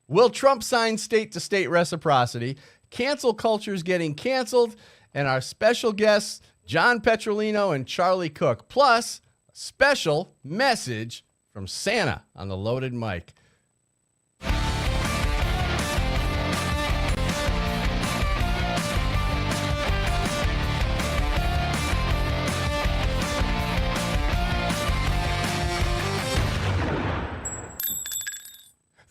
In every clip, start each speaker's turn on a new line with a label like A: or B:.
A: Will Trump sign state-to-state reciprocity? Cancel culture is getting canceled. And our special guests, John Petrolino and Charlie Cook. Plus, a special message from Santa on the Loaded Mic.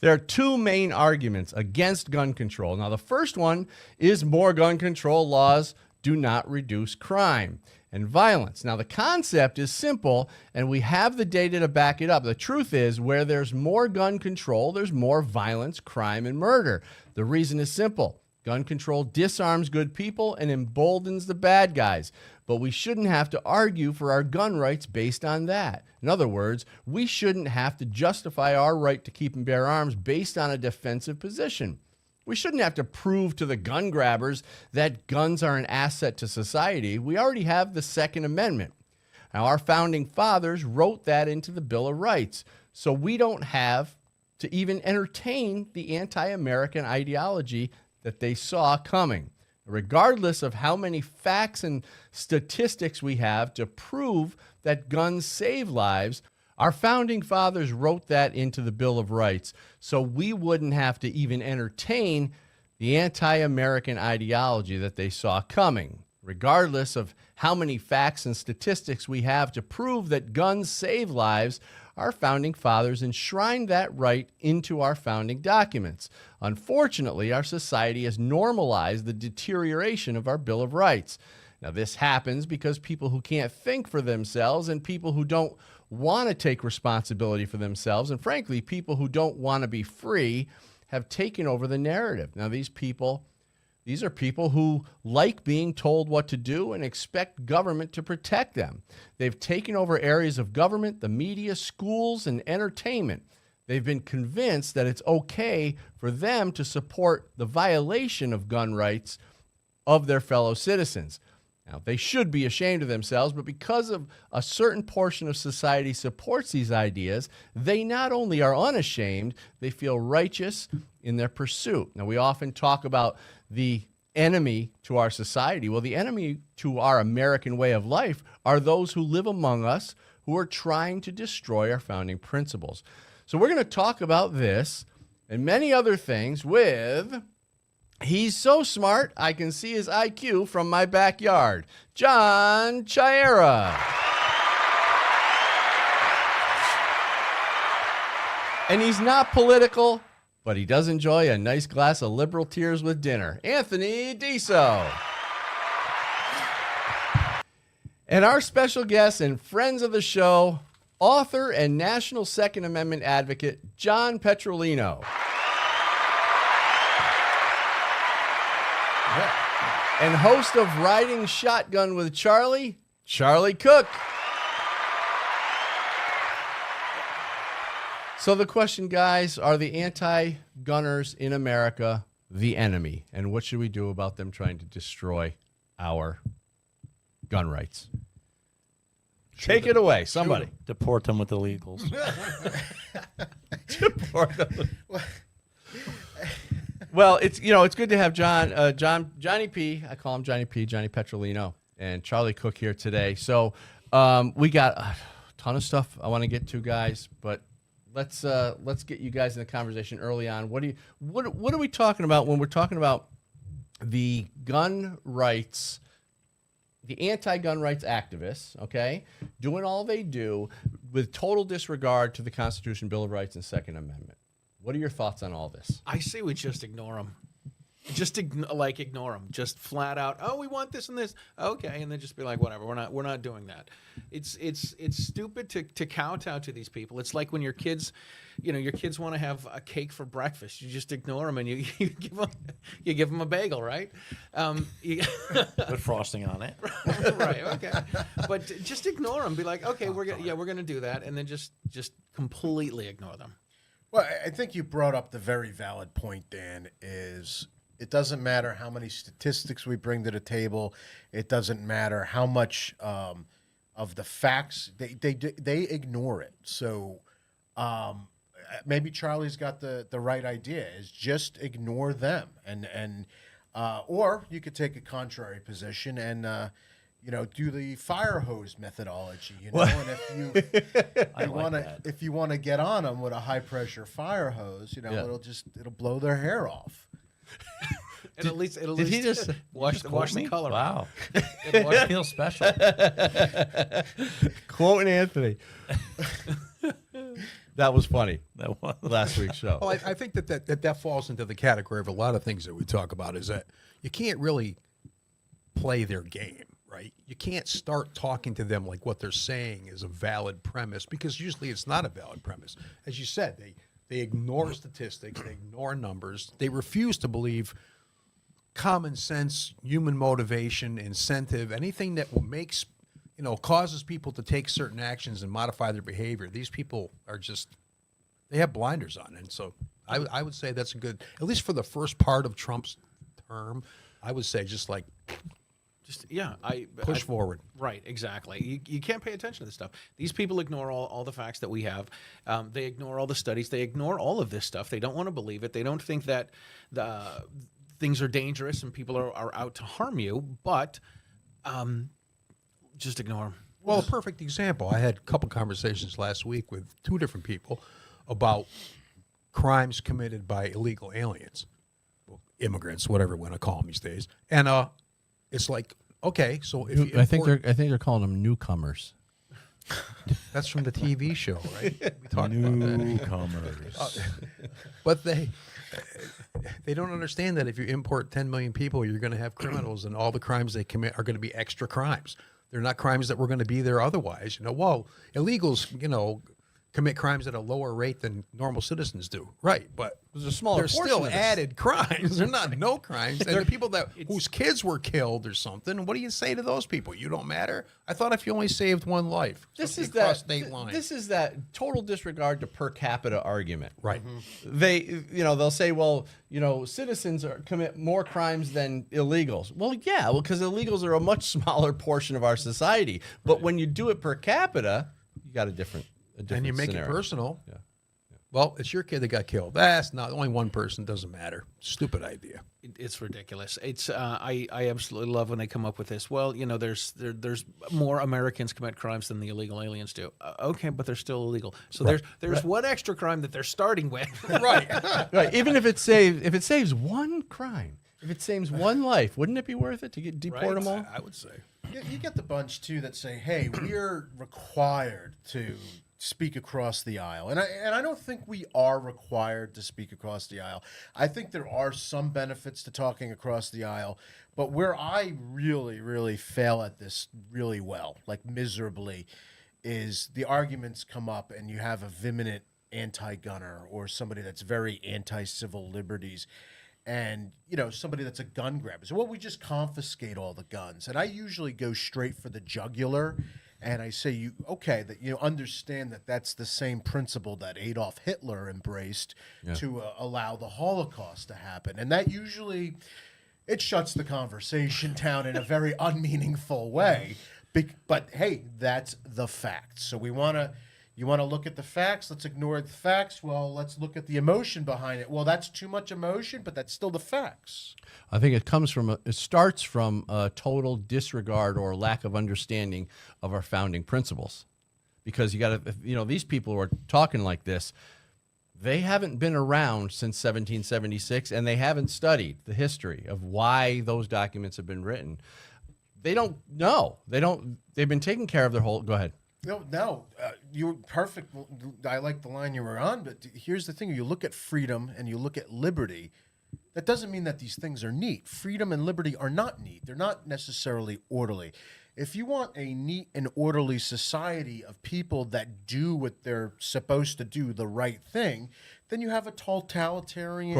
A: There are two main arguments against gun control. Now, the first one is more gun control laws do not reduce crime and violence. Now, the concept is simple, and we have the data to back it up. The truth is, where there's more gun control, there's more violence, crime, and murder. The reason is simple. Gun control disarms good people and emboldens the bad guys. But we shouldn't have to argue for our gun rights based on that. In other words, we shouldn't have to justify our right to keep and bear arms based on a defensive position. We shouldn't have to prove to the gun grabbers that guns are an asset to society. We already have the Second Amendment. Now, our founding fathers wrote that into the Bill of Rights, so we don't have to even entertain the anti-American ideology that they saw coming. Regardless of how many facts and statistics we have to prove that guns save lives, our founding fathers wrote that into the Bill of Rights, so we wouldn't have to even entertain the anti-American ideology that they saw coming. Regardless of how many facts and statistics we have to prove that guns save lives, our founding fathers enshrined that right into our founding documents. Unfortunately, our society has normalized the deterioration of our Bill of Rights. Now, this happens because people who can't think for themselves and people who don't want to take responsibility for themselves, and frankly, people who don't want to be free, have taken over the narrative. Now, these are people who like being told what to do and expect government to protect them. They've taken over areas of government, the media, schools, and entertainment. They've been convinced that it's okay for them to support the violation of gun rights of their fellow citizens. Now, they should be ashamed of themselves, but because of a certain portion of society supports these ideas, they not only are unashamed, they feel righteous in their pursuit. Now, we often talk about the enemy to our society. Well, the enemy to our American way of life are those who live among us who are trying to destroy our founding principles. So we're going to talk about this and many other things with... He's so smart, I can see his IQ from my backyard. John Chiara. And he's not political, but he does enjoy a nice glass of liberal tears with dinner. Anthony Diso. And our special guest and friends of the show, author and National Second Amendment advocate, John Petrolino. And host of Riding Shotgun with Charlie, Charlie Cook. So the question, guys, are the anti-gunners in America the enemy? And what should we do about them trying to destroy our gun rights? Take it away, somebody.
B: Deport them with illegals.
A: Deport them. Well, it's good to have Johnny P. I call him Johnny P. Johnny Petrolino, and Charlie Cook here today. So we got a ton of stuff I want to get to, guys. But let's get you guys in the conversation early on. What are we talking about when we're talking about the gun rights, the anti-gun rights activists? Okay, doing all they do with total disregard to the Constitution, Bill of Rights, and Second Amendment. What are your thoughts on all this?
C: I say we just ignore them. Ignore them. Just flat out. Oh, we want this and this. Okay, and then just be like, whatever. We're not doing that. It's stupid to kowtow to these people. It's like when your kids want to have a cake for breakfast. You just ignore them and you give them a bagel, right?
B: With frosting on it.
C: Right. Okay. But just ignore them. Be like, okay, we're gonna do that, and then just completely ignore them.
D: Well, I think you brought up the very valid point, Dan, is it doesn't matter how many statistics we bring to the table. It doesn't matter how much of the facts. They ignore it. So maybe Charlie's got the right idea, is just ignore them. Or you could take a contrary position and, do the fire hose methodology, and if you want to get on them with a high pressure fire hose, it'll blow their hair off.
C: And at least
A: Did he just
C: wash the color.
B: Wow. I feel special.
A: quoting Anthony? That was funny.
B: That was.
A: Last week's show.
E: Well, I think that falls into the category of a lot of things that we talk about, is that you can't really play their game, right? You can't start talking to them like what they're saying is a valid premise, because usually it's not a valid premise. As you said, they ignore statistics, they ignore numbers, they refuse to believe common sense, human motivation, incentive, anything that makes, causes people to take certain actions and modify their behavior. These people are just, they have blinders on. And so I would say that's a good, at least for the first part of Trump's term, I would say just push forward.
C: Right, exactly. You can't pay attention to this stuff. These people ignore all the facts that we have. They ignore all the studies. They ignore all of this stuff. They don't want to believe it. They don't think that things are dangerous and people are out to harm you, but just ignore them.
E: Well, a perfect example. I had a couple conversations last week with two different people about crimes committed by illegal aliens, immigrants, whatever we want to call them these days. And it's like, okay, so if you
A: I think they're calling them newcomers.
E: that's from the TV show, right? We talked about that.
B: Newcomers.
E: But they don't understand that if you import 10 million people, you're going to have criminals, and all the crimes they commit are going to be extra crimes. They're not crimes that were going to be there otherwise. Illegals, commit crimes at a lower rate than normal citizens do. Right, but
A: There's a smaller
E: they're
A: portion
E: still
A: of this.
E: added crimes. They're not no crimes. And the people whose kids were killed or something, what do you say to those people? You don't matter? I thought if you only saved one life,
A: This
E: you
A: is
E: crossed
A: that.
E: state lines.
A: This is that total disregard to per capita argument.
E: Right.
A: They'll say, well, citizens commit more crimes than illegals. Well, yeah, because illegals are a much smaller portion of our society. But when you do it per capita, you got a different
E: And you make
A: scenario.
E: it personal.
A: Yeah.
E: Well, it's your kid that got killed. That's not only one person. Doesn't matter. Stupid idea.
C: It's ridiculous. It's I absolutely love when they come up with this. Well, there's more Americans commit crimes than the illegal aliens do. Okay, but they're still illegal. So there's one extra crime that they're starting with.
E: Right.
A: Right. Even if it saves one crime, if it saves one life, wouldn't it be worth it to deport them all?
E: I would say.
D: You get the bunch too that say, "Hey, we're required to speak across the aisle," and I don't think we are required to speak across the aisle. I think there are some benefits to talking across the aisle, but where I really, really fail at this really well, like miserably, is the arguments come up and you have a vehement anti-gunner or somebody that's very anti-civil liberties. And, somebody that's a gun grabber. So, we just confiscate all the guns. And I usually go straight for the jugular. And I say, that you understand that that's the same principle that Adolf Hitler embraced to allow the Holocaust to happen. And that usually, it shuts the conversation down in a very unmeaningful way. But, hey, that's the facts. So you want to look at the facts? Let's ignore the facts. Well, let's look at the emotion behind it. Well, that's too much emotion, but that's still the facts.
A: I think it starts from a total disregard or lack of understanding of our founding principles, because you got to, these people who are talking like this, they haven't been around since 1776, and they haven't studied the history of why those documents have been written. They don't know. They've been taking care of their whole. Go ahead.
D: No, you were perfect. I like the line you were on, but here's the thing. You look at freedom and you look at liberty. That doesn't mean that these things are neat. Freedom and liberty are not neat. They're not necessarily orderly. If you want a neat and orderly society of people that do what they're supposed to do, the right thing, then you have a totalitarian,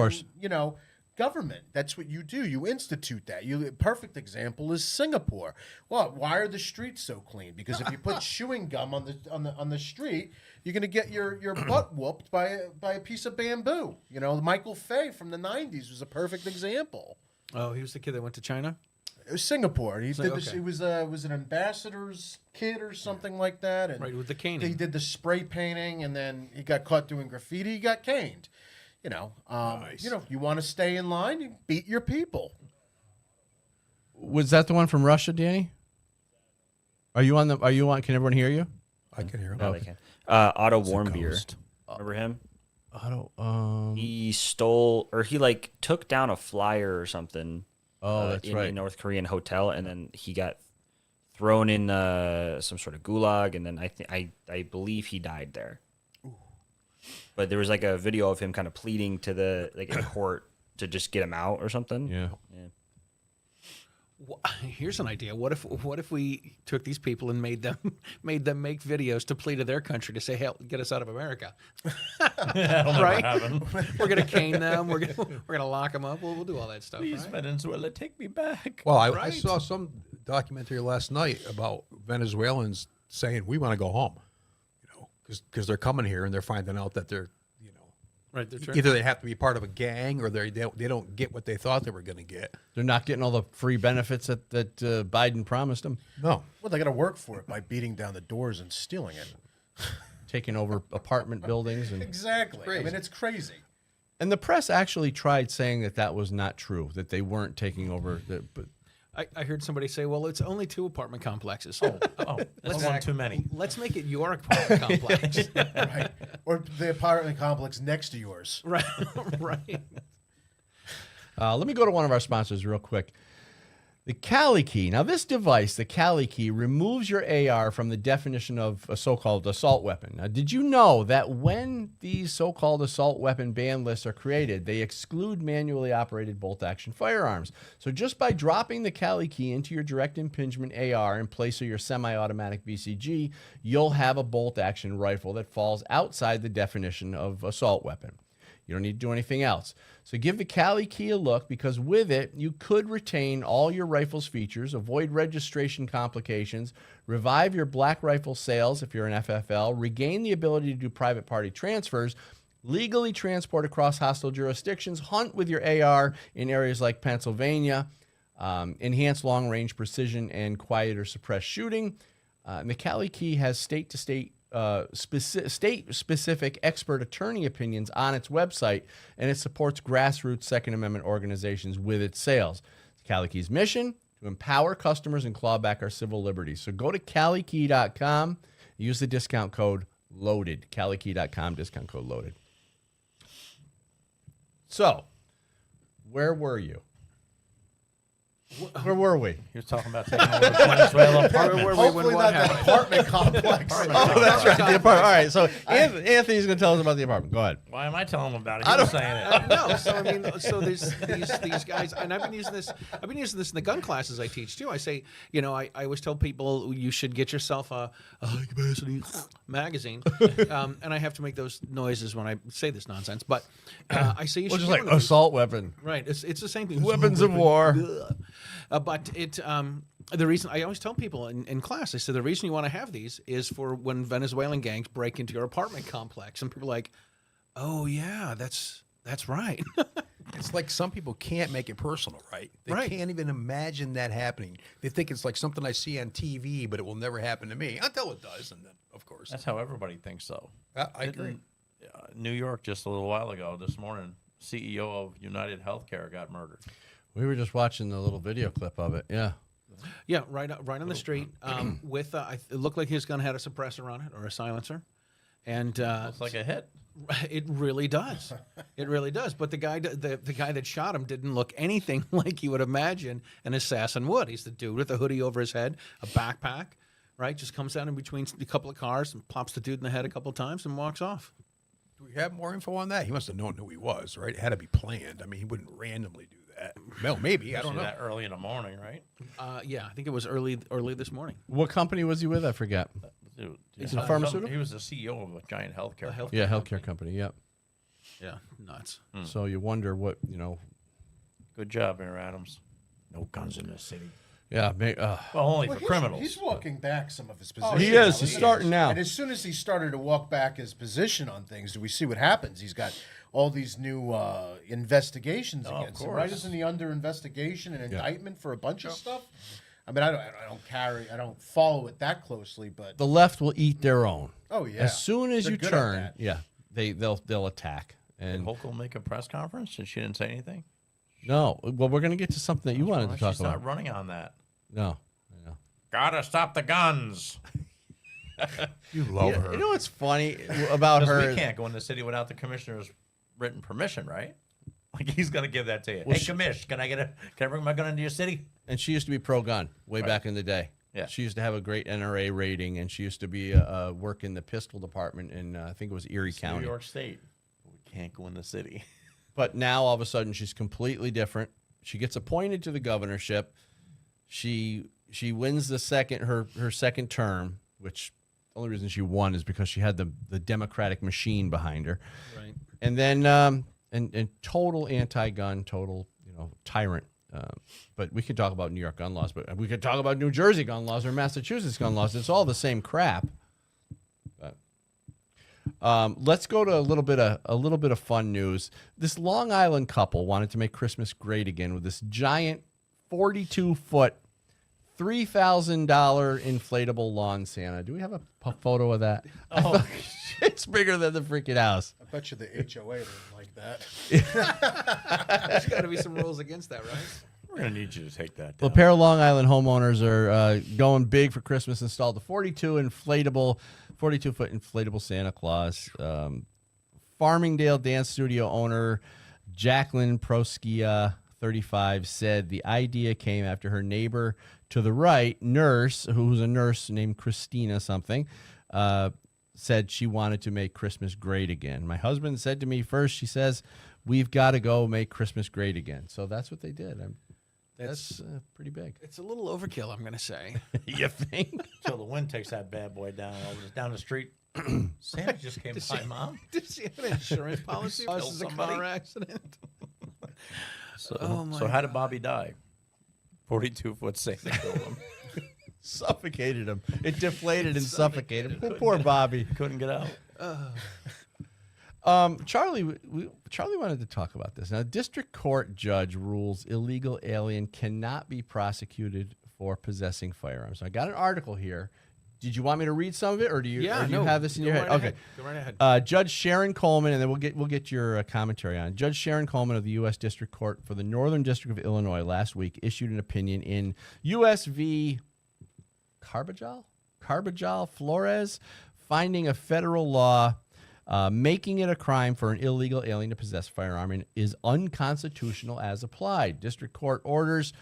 D: government. That's what you do. You institute that. Perfect example is Singapore. Well, why are the streets so clean? Because if you put chewing gum on the street, you're going to get your butt whooped by a piece of bamboo. Michael Fay from the 90s was a perfect example.
C: Oh, he was the kid that went to China?
D: It was Singapore. He did this.
C: okay.
D: It was an ambassador's kid or something like that. And
C: Right, with the caning.
D: He did the spray painting, and then he got caught doing graffiti. He got caned.
E: Nice.
D: You want to stay in line, you beat your people.
A: Was that the one from Russia, Danny? Are you on? Can everyone hear you?
E: I can hear him.
F: No, they can. Otto Warmbier.
E: ghost.
F: Remember him?
A: I don't.
F: He stole, or he like took down a flyer or something.
A: Oh, that's
F: in
A: right.
F: a North Korean hotel, and then he got thrown in some sort of gulag, and then I believe he died there. But there was like a video of him kind of pleading to the in court to just get him out or something.
A: Yeah.
C: Here's an idea. What if we took these people and made them make videos to plead to their country to say, "Hey, get us out of America."
B: That'll never
C: Right?
B: happen.
C: We're gonna cane them. We're gonna lock them up. We'll do all that stuff.
B: Please,
C: Right?
B: Venezuela, take me back.
E: Well, I
C: Right.
E: saw some documentary last night about Venezuelans saying we want to go home, because they're coming here and they're finding out that they're,
C: Right. They're
E: either they have to be part of a gang or they don't get what they thought they were going to get.
A: They're not getting all the free benefits that Biden promised them.
E: No,
D: Well, they got to work for it by beating down the doors and stealing it.
A: Taking over apartment buildings
D: Exactly. I mean, it's crazy.
A: and the press actually tried saying that was not true, that they weren't taking over. But
C: I heard somebody say, "Well, it's only 2 apartment complexes.
B: Oh, that's one too many.
C: Let's make it your apartment complex."
D: Right. Or the apartment complex next to yours.
C: Right. Right.
A: let me go to one of our sponsors real quick. The Cali Key. Now, this device, the Cali Key, removes your AR from the definition of a so-called assault weapon. Now, did you know that when these so-called assault weapon ban lists are created, they exclude manually operated bolt-action firearms? So just by dropping the Cali Key into your direct impingement AR in place of your semi-automatic BCG, you'll have a bolt-action rifle that falls outside the definition of assault weapon. You don't need to do anything else. So give the Cali Key a look, because with it, you could retain all your rifle's features, avoid registration complications, revive your black rifle sales if you're an FFL, regain the ability to do private party transfers, legally transport across hostile jurisdictions, hunt with your AR in areas like Pennsylvania, enhance long-range precision and quiet or suppressed shooting. And the Cali Key has state-to-state state-specific expert attorney opinions on its website, and it supports grassroots Second Amendment organizations with its sales. Cali Key's mission: to empower customers and claw back our civil liberties. So go to CaliKey.com, use the discount code LOADED. CaliKey.com, discount code LOADED. So, where were you? Where were we?
B: He was talking about taking over Venezuela.
C: Where were we
D: Hopefully
C: when
D: not
C: what
D: that
C: happened?
D: apartment complex.
A: Oh, that's right. The apartment. All right. So Anthony's going to tell us about the apartment. Go ahead.
B: Why am I telling him about it? He was saying it.
C: No, so I mean, so there's these guys, and I've been using this in the gun classes I teach too. I say, I always tell people you should get yourself a high capacity magazine, and I have to make those noises when I say this nonsense. But I say you
A: Well,
C: should
A: just
C: get
A: like
C: one of these.
A: assault weapon.
C: Right, it's the same thing.
A: Weapons of war.
C: But the reason I always tell people in class, I said the reason you want to have these is for when Venezuelan gangs break into your apartment complex, and people are like, oh yeah, that's right.
E: it's like some people can't make it personal, right? They
C: Right.
E: can't even imagine that happening. They think it's like something I see on TV, but it will never happen to me until it does, and then, of course,
B: That's how everybody thinks, though.
E: I agree.
B: New York, just a little while ago, this morning, CEO of United Healthcare got murdered.
A: We were just watching the little video clip of it. Yeah.
C: Yeah, right on the street. With it looked like his gun had a suppressor on it or a silencer, and
B: It's like a hit.
C: it really does. It really does. But the guy that shot him didn't look anything like you would imagine an assassin would. He's the dude with a hoodie over his head, a backpack, right? Just comes down in between a couple of cars and pops the dude in the head a couple of times and walks off.
E: Do we have more info on that? He must have known who he was, right? It had to be planned. I mean, he wouldn't randomly do that. Well, maybe. I don't know.
B: That early in the morning, right?
C: Yeah, I think it was early this morning.
A: What company was he with? I forget.
B: Dude,
A: Is it pharmaceutical?
B: He was the CEO of a giant healthcare.
A: Yeah, healthcare company. Yep.
C: Yeah, nuts.
A: So you wonder what,
B: Good job, Mayor Adams. No guns in the city.
A: Yeah,
B: Well, only
D: Well,
B: for criminals.
D: He's walking back some of his
A: Oh,
D: positions.
A: he is. He's starting now.
D: And as soon as he started to walk back his position on things, do we see what happens? He's got all these new investigations
B: Oh, of
D: against him. Right?
B: course.
D: Isn't he under investigation and indictment for a bunch of stuff? I mean, I don't follow it that closely, but
A: the left will eat their own.
D: oh yeah,
A: As soon as
D: They're
A: you
D: good at
A: turn,
D: that.
A: yeah, they'll attack.
B: Did
A: And
B: Hochul make a press conference and she didn't say anything?
A: no, well, we're going to get to something that you wanted
B: Why
A: to talk
B: she's
A: about.
B: not running on that.
A: No.
B: Gotta stop the guns.
E: You love her.
A: You know what's funny about
B: Because
A: her?
B: we can't go in the city without the commissioner's written permission, right? Like he's gonna give that to you.
A: Well,
B: Hey, commish, can I bring my gun into your city?
A: And she used to be pro-gun way back in the day.
B: Yeah.
A: She used to have a great NRA rating, and she used to be work in the pistol department in I think it was Erie
B: It's
A: County.
B: New York State. We can't go in the city.
A: But now all of a sudden she's completely different. She gets appointed to the governorship. She wins her second term, which the only reason she won is because she had the Democratic machine behind her.
C: Right.
A: And then and total anti-gun, total tyrant. But we could talk about New York gun laws, but we could talk about New Jersey gun laws or Massachusetts gun laws. It's all the same crap. But let's go to a little bit of fun news. This Long Island couple wanted to make Christmas great again with this giant 42-foot, $3,000 inflatable lawn Santa. Do we have a photo of that?
B: Oh,
A: It's bigger than the freaking house.
D: I bet you the HOA didn't like that.
C: There's got to be some rules against that, right?
B: we're gonna need you to take that
A: Well,
B: down.
A: a pair of Long Island homeowners are going big for Christmas. Installed the 42-foot inflatable Santa Claus. Farmingdale Dance Studio owner Jacqueline Proskia, 35, said the idea came after her neighbor to the right, nurse, who was a nurse named Christina something, said she wanted to make Christmas great again. My husband said to me first, she says, we've got to go make Christmas great again. So that's what they did. That's pretty big.
C: It's a little overkill, I'm going to say.
A: You think?
B: Until the wind takes that bad boy down the street. Santa just came by, Mom.
C: Did she have an insurance policy?
B: Kill
C: This is a
B: somebody?
C: car accident.
B: So how did Bobby die? 42-foot Santa killed him.
A: Suffocated him. It deflated and suffocated him. Poor Bobby.
B: Couldn't get out.
A: Charlie, Charlie wanted to talk about this. Now, district court judge rules illegal alien cannot be prosecuted for possessing firearms. I got an article here. Did you want me to read some of it, or do you have this in your head?
C: Right Go right ahead.
A: Judge Sharon Coleman, and then we'll get your commentary on it. Judge Sharon Coleman of the U.S. District Court for the Northern District of Illinois last week issued an opinion in U.S. v. Carbajal Flores, finding a federal law making it a crime for an illegal alien to possess a firearm and is unconstitutional as applied. District court orders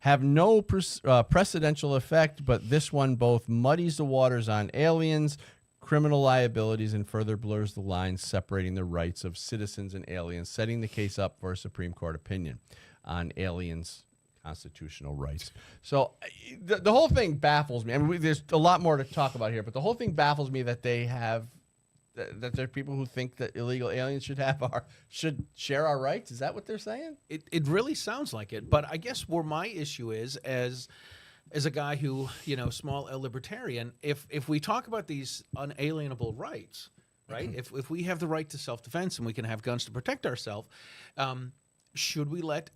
A: have no precedential effect, but this one both muddies the waters on aliens, criminal liabilities, and further blurs the lines separating the rights of citizens and aliens, setting the case up for a Supreme Court opinion on aliens' constitutional rights. So the whole thing baffles me. I mean, there's a lot more to talk about here, but the whole thing baffles me that they have that there are people who think that illegal aliens should share our rights. Is that what they're saying?
C: It really sounds like it, but I guess where my issue is as a guy who, small L libertarian, if we talk about these unalienable rights, right? if we have the right to self-defense and we can have guns to protect ourselves, should we let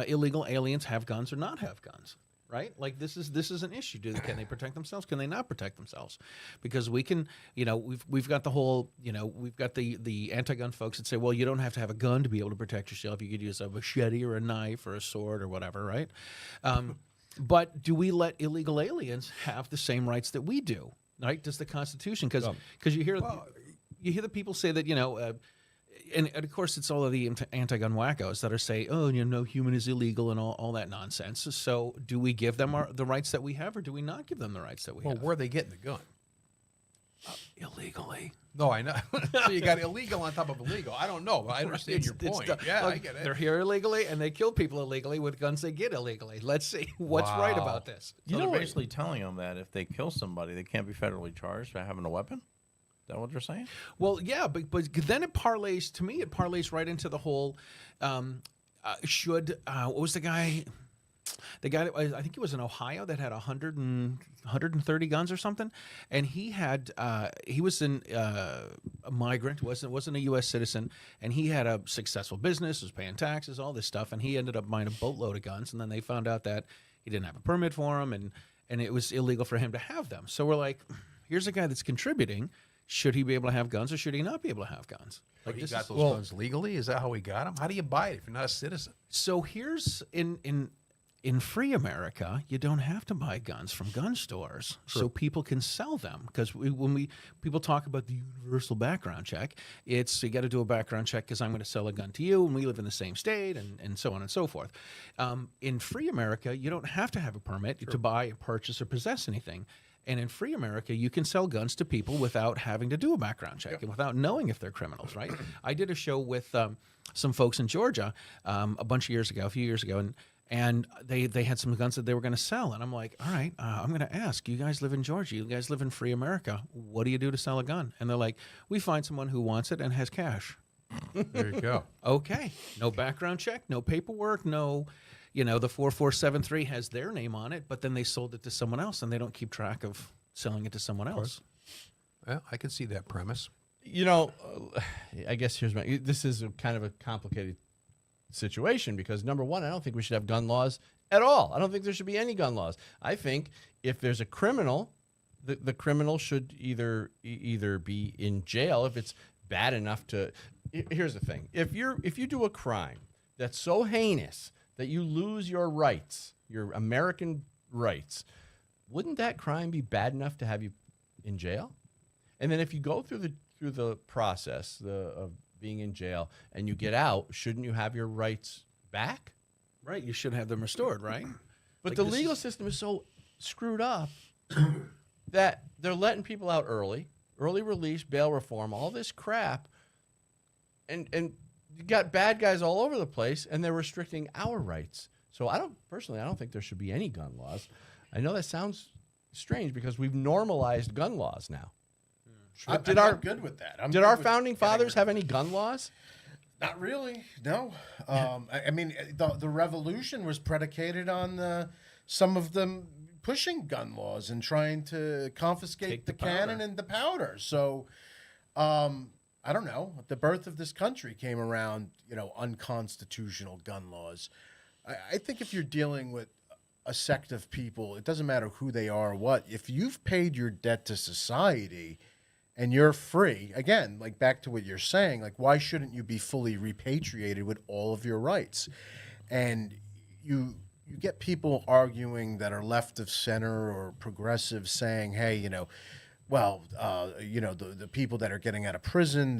C: illegal aliens have guns or not have guns? Right? Like this is an issue. Can they protect themselves? Can they not protect themselves? Because we can, we've got the whole, we've got the anti-gun folks that say, well, you don't have to have a gun to be able to protect yourself. You could use a machete or a knife or a sword or whatever, right? But do we let illegal aliens have the same rights that we do? Right? Does the Constitution? Because you hear the people say that and of course, it's all of the anti-gun wackos that are saying, "Oh, no human is illegal" and all that nonsense. So, do we give them the rights that we have, or do we not give them the rights that we
E: Well,
C: have?
E: where are they getting the gun?
C: Illegally.
E: No, I know. So you got illegal on top of illegal. I don't know, but I understand your point. Yeah, I get it.
C: They're here illegally, and they kill people illegally with guns they get illegally. Let's see what's right
E: Wow.
C: about this.
B: So they're basically telling them that if they kill somebody, they can't be federally charged for having a weapon? Is that what they're saying?
C: Well, yeah, but then it parlays right into the whole what was the guy? the guy that I think he was in Ohio that had 130 guns or something, and he was a migrant, wasn't a U.S. citizen, and he had a successful business, was paying taxes, all this stuff, and he ended up buying a boatload of guns, and then they found out that he didn't have a permit for them, and it was illegal for him to have them. So we're like, here's a guy that's contributing. Should he be able to have guns, or should he not be able to have guns? Like,
E: He
C: this
E: got
C: is-
E: those guns legally? Is that how he got them? How do you buy it if you're not a citizen?
C: So here's in free America, you don't have to buy guns from gun stores, so people can sell them. Because when people talk about the universal background check, it's you got to do a background check because I'm going to sell a gun to you, and we live in the same state, and so on and so forth. In free America, you don't have to have a permit to buy, purchase, or possess anything. And in free America, you can sell guns to people without having to do a background check and without knowing if they're criminals, right? I did a show with some folks in Georgia a few years ago, and they had some guns that they were going to sell. And I'm like, all right, I'm going to ask, you guys live in Georgia, you guys live in free America, what do you do to sell a gun? And they're like, we find someone who wants it and has cash.
E: There you go.
C: Okay, no background check, no paperwork, no, the 4473 has their name on it, but then they sold it to someone else, and they don't keep track of selling it to someone else.
E: Well, I can see that premise.
A: I guess this is kind of a complicated situation because number one, I don't think we should have gun laws at all. I don't think there should be any gun laws. I think if there's a criminal, the criminal should either be in jail if it's bad enough to. Here's the thing: if you do a crime that's so heinous that you lose your rights, your American rights, wouldn't that crime be bad enough to have you in jail? And then if you go through the process of being in jail and you get out, shouldn't you have your rights back?
C: Right, you should have them restored, right?
A: But
C: Like
A: the
C: this
A: legal system is so screwed up that they're letting people out early release, bail reform, all this crap, and you got bad guys all over the place, and they're restricting our rights. So I don't think there should be any gun laws. I know that sounds strange because we've normalized gun laws now.
D: I'm good with that. I'm
A: Did
D: good
A: our
D: with
A: founding
D: getting
A: fathers
D: rid
A: have
D: of
A: any gun laws?
D: Not really. No. I mean, the revolution was predicated on some of them pushing gun laws and trying to confiscate
C: Take
D: the
C: the powder.
D: cannon and the powder. So, I don't know. The birth of this country came around, unconstitutional gun laws. I think if you're dealing with a sect of people, it doesn't matter who they are or what. If you've paid your debt to society and you're free, again, like back to what you're saying, like why shouldn't you be fully repatriated with all of your rights? And you get people arguing that are left of center or progressive saying, hey, the people that are getting out of prison,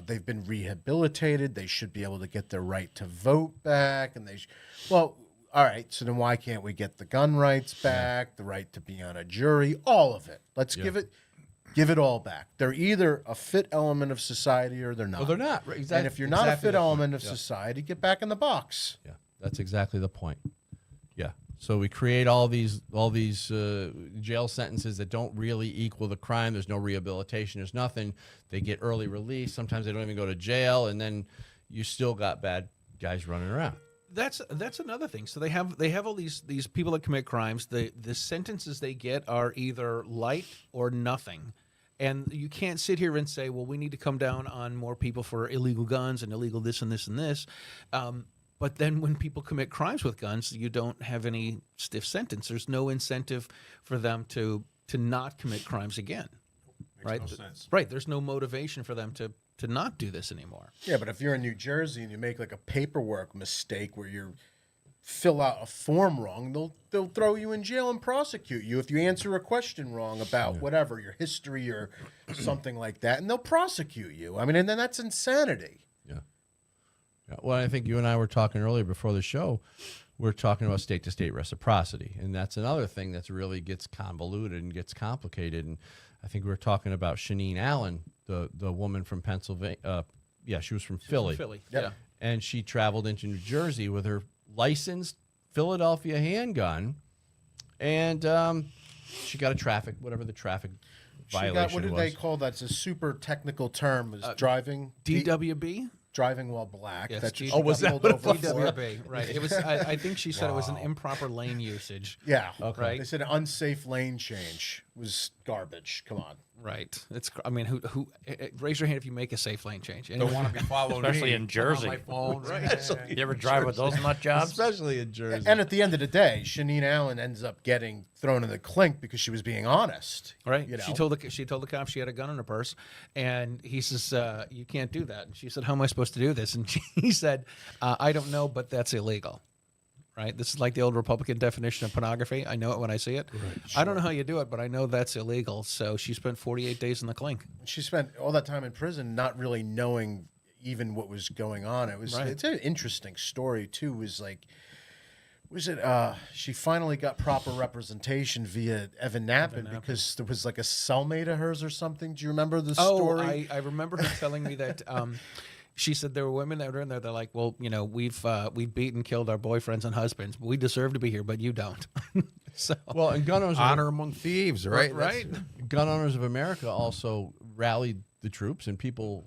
D: they've been rehabilitated. They should be able to get their right to vote back. And all right. So then why can't we get the gun rights back, the right to be on a jury, all of it? Let's give it all back. They're either a fit element of society or they're not.
A: Well, they're not. Right, exactly.
D: And if you're not a
A: exactly
D: fit
A: the point.
D: element of
A: Yeah.
D: society, get back in the box.
A: Yeah, that's exactly the point. Yeah. So we create all these jail sentences that don't really equal the crime. There's no rehabilitation. There's nothing. They get early release. Sometimes they don't even go to jail, and then you still got bad guys running around.
C: That's another thing. So they have all these people that commit crimes. The sentences they get are either light or nothing. And you can't sit here and say, well, we need to come down on more people for illegal guns and illegal this and this and this. But then when people commit crimes with guns, you don't have any stiff sentence. There's no incentive for them to not commit crimes again. Right?
E: no sense.
C: Right. There's no motivation for them to not do this anymore.
D: Yeah, but if you're in New Jersey and you make like a paperwork mistake where you fill out a form wrong, they'll throw you in jail and prosecute you if you answer a question wrong about whatever, your history or something like that, and they'll prosecute you. I mean, and then that's insanity.
A: Yeah. Well, I think you and I were talking earlier before the show. We're talking about state-to-state reciprocity, and that's another thing that's really gets convoluted and gets complicated. And I think we were talking about Shaneen Allen, the woman from Pennsylvania. She was from Philly.
C: Philly.
D: Yep.
C: Yeah.
A: And she traveled into New Jersey with her licensed Philadelphia handgun, and she got a traffic violation
D: What did
A: was.
D: they call that? It's a super technical term. Is driving
C: DWB?
D: driving while black.
C: Yes,
D: That's what
C: G-
D: she
A: Oh, was
D: got
A: that
D: pulled
A: what it
D: over for.
C: DWB, right? It was. I think she said it was an improper lane usage.
D: Yeah.
C: Right.
D: They said an unsafe lane change was garbage. Come on.
C: Right. It's. I mean, who? Raise your hand if you make a safe lane change.
E: Don't
C: Anyone?
E: want to be following
B: Especially
E: me.
B: in
E: I'm
B: Jersey.
E: On my phone.
B: You ever drive with those nut jobs?
A: Especially in Jersey.
D: And at the end of the day, Shanine Allen ends up getting thrown in the clink because she was being honest.
C: Right.
D: You know?
C: She told the cop she had a gun in her purse, and he says, "You can't do that." And she said, "How am I supposed to do this?" And he said, "I don't know, but that's illegal." Right. This is like the old Republican definition of pornography. I know it when I see it. I don't know how you do it, but I know that's illegal. So she spent 48 days in the clink.
D: She spent all that time in prison not really knowing even what was going on. It's an interesting story too. She finally got proper representation via Evan Nappen because there was like a cellmate of hers or something. Do you remember the story?
C: I remember her telling me that. She said there were women that were in there. They're like, well, you know, we've beaten, killed our boyfriends and husbands. We deserve to be here, but you don't. So
A: Well, and gun owners,
E: Honor among thieves, right?
C: right.
A: Gun Owners of America also rallied the troops, and people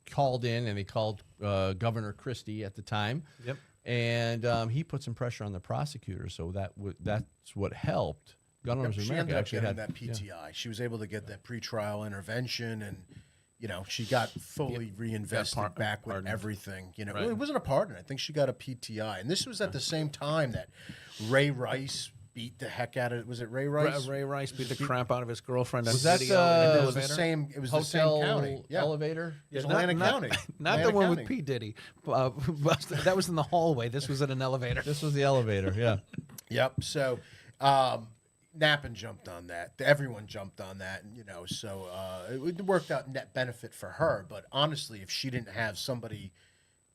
A: called in, and they called Governor Christie at the time.
C: Yep.
A: And he put some pressure on the prosecutors, so that's what helped. Gun Owners of
D: She
A: America
D: ended up
A: actually
D: getting
A: had
D: that PTI. She was able to get that pretrial intervention, and she got fully reinvested back with
C: pardoned.
D: everything.
C: Right.
D: It wasn't a pardon. I think she got a PTI, and this was at the same time that Ray Rice beat the heck out of it. Was it Ray Rice?
C: Ray Rice beat the crap out of his girlfriend. On
A: Was that
C: video in
A: the-
C: an
D: It was the
C: elevator.
D: same. It was the same
A: hotel
D: county. Yeah.
A: elevator.
D: It was
C: Yeah,
D: Atlantic County.
C: Not the
D: Atlantic
C: one with
D: County.
C: P. Diddy. That was in the hallway. This was in an elevator.
A: This was the elevator. Yeah.
D: Yep. So, Nappen jumped on that. Everyone jumped on that, and so it worked out net benefit for her. But honestly, if she didn't have somebody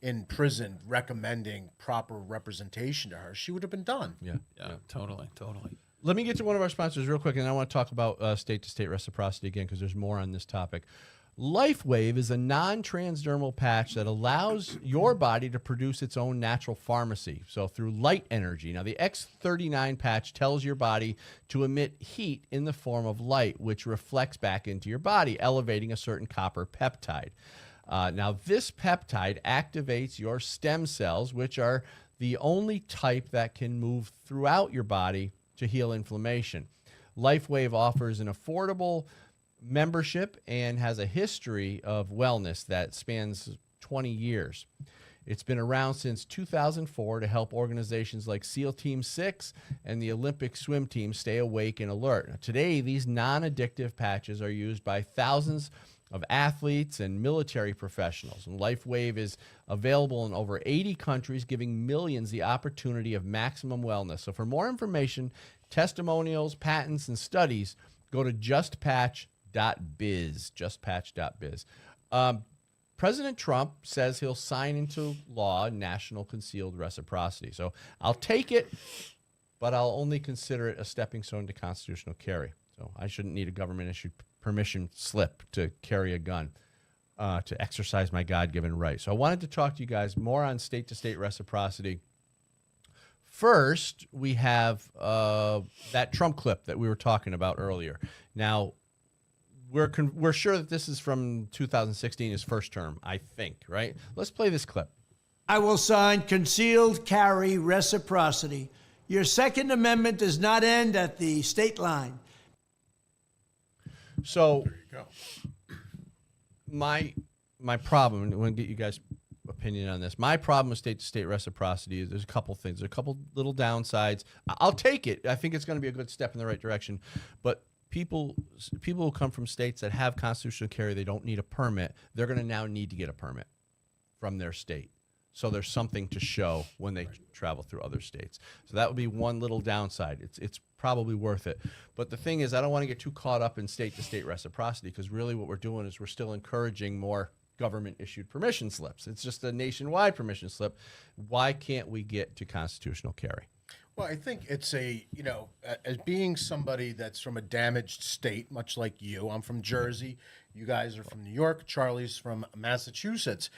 D: in prison recommending proper representation to her, she would have been done.
A: Yeah.
C: Yeah, totally.
A: Let me get to one of our sponsors real quick, and I want to talk about state-to-state reciprocity again because there's more on this topic. LifeWave is a non-transdermal patch that allows your body to produce its own natural pharmacy, so through light energy. Now, the X39 patch tells your body to emit heat in the form of light, which reflects back into your body, elevating a certain copper peptide. Now, this peptide activates your stem cells, which are the only type that can move throughout your body to heal inflammation. LifeWave offers an affordable membership and has a history of wellness that spans 20 years. It's been around since 2004 to help organizations like SEAL Team 6 and the Olympic swim team stay awake and alert. Now, today, these non-addictive patches are used by thousands of athletes and military professionals. And LifeWave is available in over 80 countries, giving millions the opportunity of maximum wellness. So for more information, testimonials, patents, and studies, go to justpatch.biz. Justpatch.biz. President Trump says he'll sign into law national concealed reciprocity. So I'll take it, but I'll only consider it a stepping stone to constitutional carry. So I shouldn't need a government-issued permission slip to carry a gun to exercise my God-given right. So I wanted to talk to you guys more on state-to-state reciprocity. First, we have that Trump clip that we were talking about earlier. Now, we're sure that this is from 2016, his first term, I think, right? Let's play this clip.
G: I will sign concealed carry reciprocity. Your Second Amendment does not end at the state line.
A: So my problem, and I want to get you guys' opinion on this. My problem with state-to-state reciprocity is there's a couple things. There's a couple little downsides. I'll take it. I think it's going to be a good step in the right direction. But people who come from states that have constitutional carry, they don't need a permit. They're going to now need to get a permit from their state. So there's something to show when they travel through other states. So that would be one little downside. It's probably worth it. But the thing is, I don't want to get too caught up in state-to-state reciprocity because really what we're doing is we're still encouraging more government-issued permission slips. It's just a nationwide permission slip. Why can't we get to constitutional carry?
D: Well, I think it's as being somebody that's from a damaged state, much like you. I'm from Jersey. You guys are from New York. Charlie's from Massachusetts.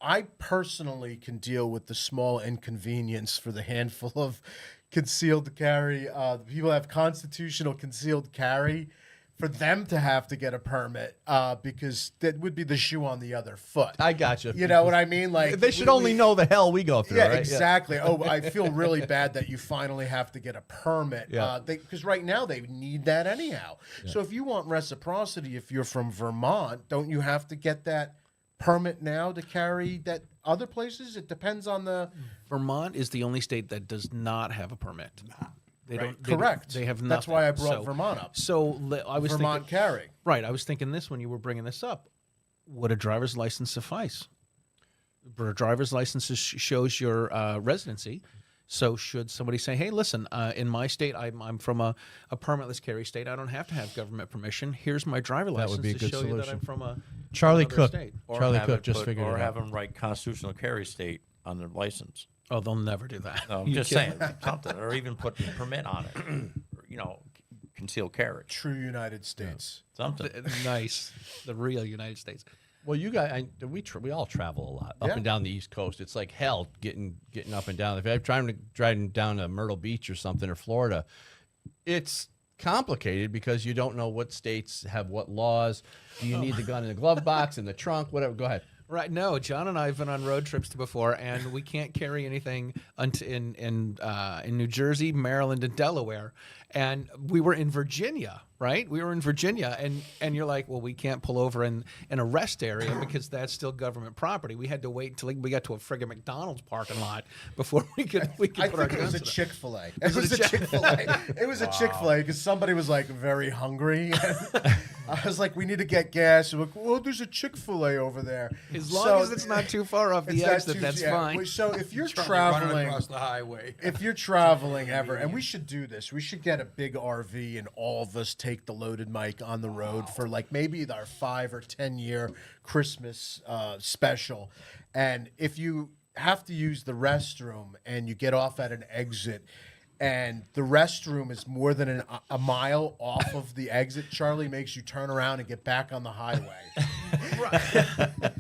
D: I personally can deal with the small inconvenience for the handful of concealed carry. People have constitutional concealed carry. for them to have to get a permit because that would be the shoe on the other foot.
A: I got you.
D: You know what I mean? Like
A: They should only know the hell we go through,
D: Yeah,
A: right?
D: exactly. Oh, I feel really bad that you finally have to get a permit.
A: Yeah.
D: Because right now they need that anyhow. So if you want reciprocity, if you're from Vermont, don't you have to get that permit now to carry that other places? It depends on the.
C: Vermont is the only state that does not have a permit. They don't. They
D: Correct.
C: They have nothing.
D: That's why I brought
C: So-
D: Vermont up.
C: So I was
D: Vermont
C: thinking,
D: carry.
C: right. I was thinking this when you were bringing this up. Would a driver's license suffice? A driver's license shows your residency. So should somebody say, "Hey, listen, in my state, I'm from a permitless carry state. I don't have to have government permission. Here's my driver
A: That
C: license
A: would be a
C: to
A: good
C: show you that
A: solution.
C: I'm from a
A: Charlie
C: another
A: Cook.
C: state."
A: Charlie
B: have
A: Cook
B: it
A: just
B: put-
A: figured
B: or
A: it
B: have
A: out.
B: them write constitutional carry state on their license.
C: Oh, they'll never do that.
B: No, I'm
C: You
B: just
C: kidding?
B: saying something, or even put permit on it. You know, concealed carry,
D: True United States.
B: something.
C: Nice, the real United States.
A: Well, you guys, we all travel a lot up
D: Yeah.
A: and down the East Coast. It's like hell getting up and down. If I'm driving down to Myrtle Beach or something or Florida, it's complicated because you don't know what states have what laws. Do you need the gun in the glove box, in the trunk, whatever? Go ahead.
C: Right. No, John and I have been on road trips before, and we can't carry anything in New Jersey, Maryland, and Delaware. And we were in Virginia, right? We were in Virginia, and you're like, well, we can't pull over in a rest area because that's still government property. We had to wait until we got to a friggin' McDonald's parking lot before we could
D: I
C: put our
D: think it
C: guns
D: was a
C: in it.
D: Chick-fil-A. It was a Chick-fil-A. It was a Chick-fil-A because somebody was like very hungry. I was like, we need to get gas. We're like, well, there's a Chick-fil-A over there.
C: As long
D: So-
C: as it's not too far off
D: It's
C: the
D: not
C: exit,
D: too-
C: that's
D: yeah.
C: fine.
D: So if you're
E: Running
D: traveling,
E: across the highway.
D: if you're traveling ever, and we should do this, we should get a big RV and all of us take the loaded mic on the road for like maybe our 5 or 10 year Christmas special. And if you have to use the restroom and you get off at an exit and the restroom is more than a mile off of the exit, Charlie makes you turn around and get back on the highway.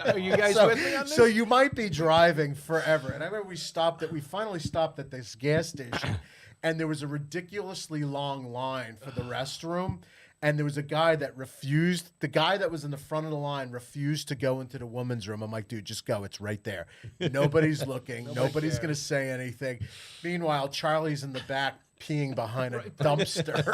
C: Are you guys
D: So,
C: with me on this?
D: so you might be driving forever. And I remember we finally stopped at this gas station, and there was a ridiculously long line for the restroom. And there was a guy that refused, the guy that was in the front of the line refused to go into the woman's room. I'm like, dude, just go. It's right there. Nobody's looking. Nobody's going to say anything. Meanwhile, Charlie's in the back peeing behind a dumpster.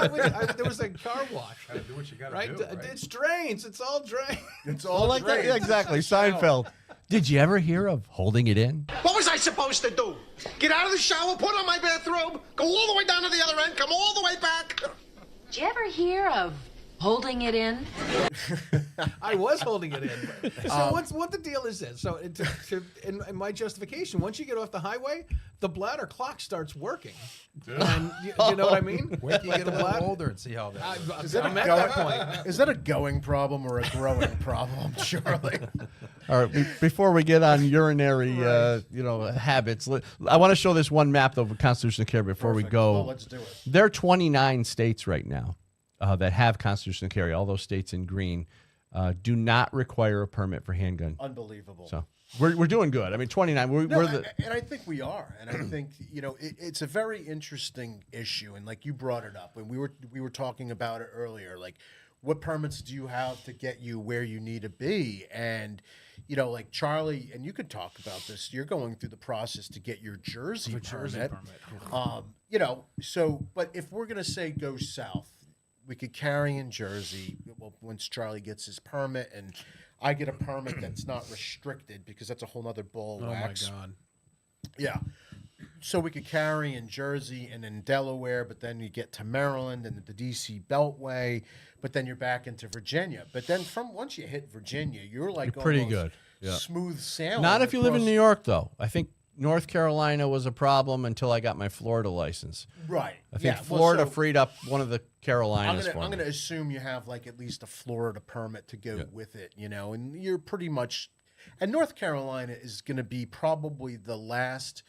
C: There was a car wash.
E: Gotta do what you gotta
C: Right?
E: do, right?
C: It's drains. It's all drains.
D: It's all
A: Like that,
D: drained.
A: yeah, exactly. Seinfeld. Did you ever hear of holding it in?
H: What was I supposed to do? Get out of the shower, put on my bathrobe, go all the way down to the other end, come all the way back?
I: Did you ever hear of holding it in?
C: I was holding it in. So what the deal is this? So in my justification, once you get off the highway, the bladder clock starts working. And you know what I mean?
E: Wait till you get a
C: The
E: little
C: bladder-
E: older and see how that goes.
D: Is that
C: I'm
D: a
C: at
D: going-
C: that point.
D: Is that a going problem or a growing problem, Charlie?
A: All right. Before we get on urinary, habits, I want to show this one map of constitutional carry before we
D: Perfect.
A: go.
D: Well, let's do it.
A: There are 29 states right now that have constitutional carry. All those states in green do not require a permit for handgun.
D: Unbelievable.
A: So we're doing good. I mean, 29. We're the
D: And I think we are, and I think it's a very interesting issue. And like you brought it up, and we were talking about it earlier. Like, what permits do you have to get you where you need to be? And like Charlie, and you could talk about this. You're going through the process to get your Jersey permit. So, but if we're gonna say go south, we could carry in Jersey. Well, once Charlie gets his permit and I get a permit that's not restricted because that's a whole nother ball of
C: Oh my
D: wax.
C: God.
D: Yeah. So we could carry in Jersey and in Delaware, but then you get to Maryland and the DC Beltway, but then you're back into Virginia. But then once you hit Virginia, you're like
A: pretty
D: almost
A: good. Yeah.
D: smooth sailing.
A: not if you live in
D: across-
A: New York, though. I think North Carolina was a problem until I got my Florida license.
D: Right.
A: I think
D: Yeah, well,
A: Florida
D: so
A: freed up one of the
D: I'm
A: Carolinas
D: gonna,
A: for
D: I'm
A: me.
D: gonna assume you have like at least a Florida permit to go with it, and you're pretty much. And North Carolina is going to be probably the last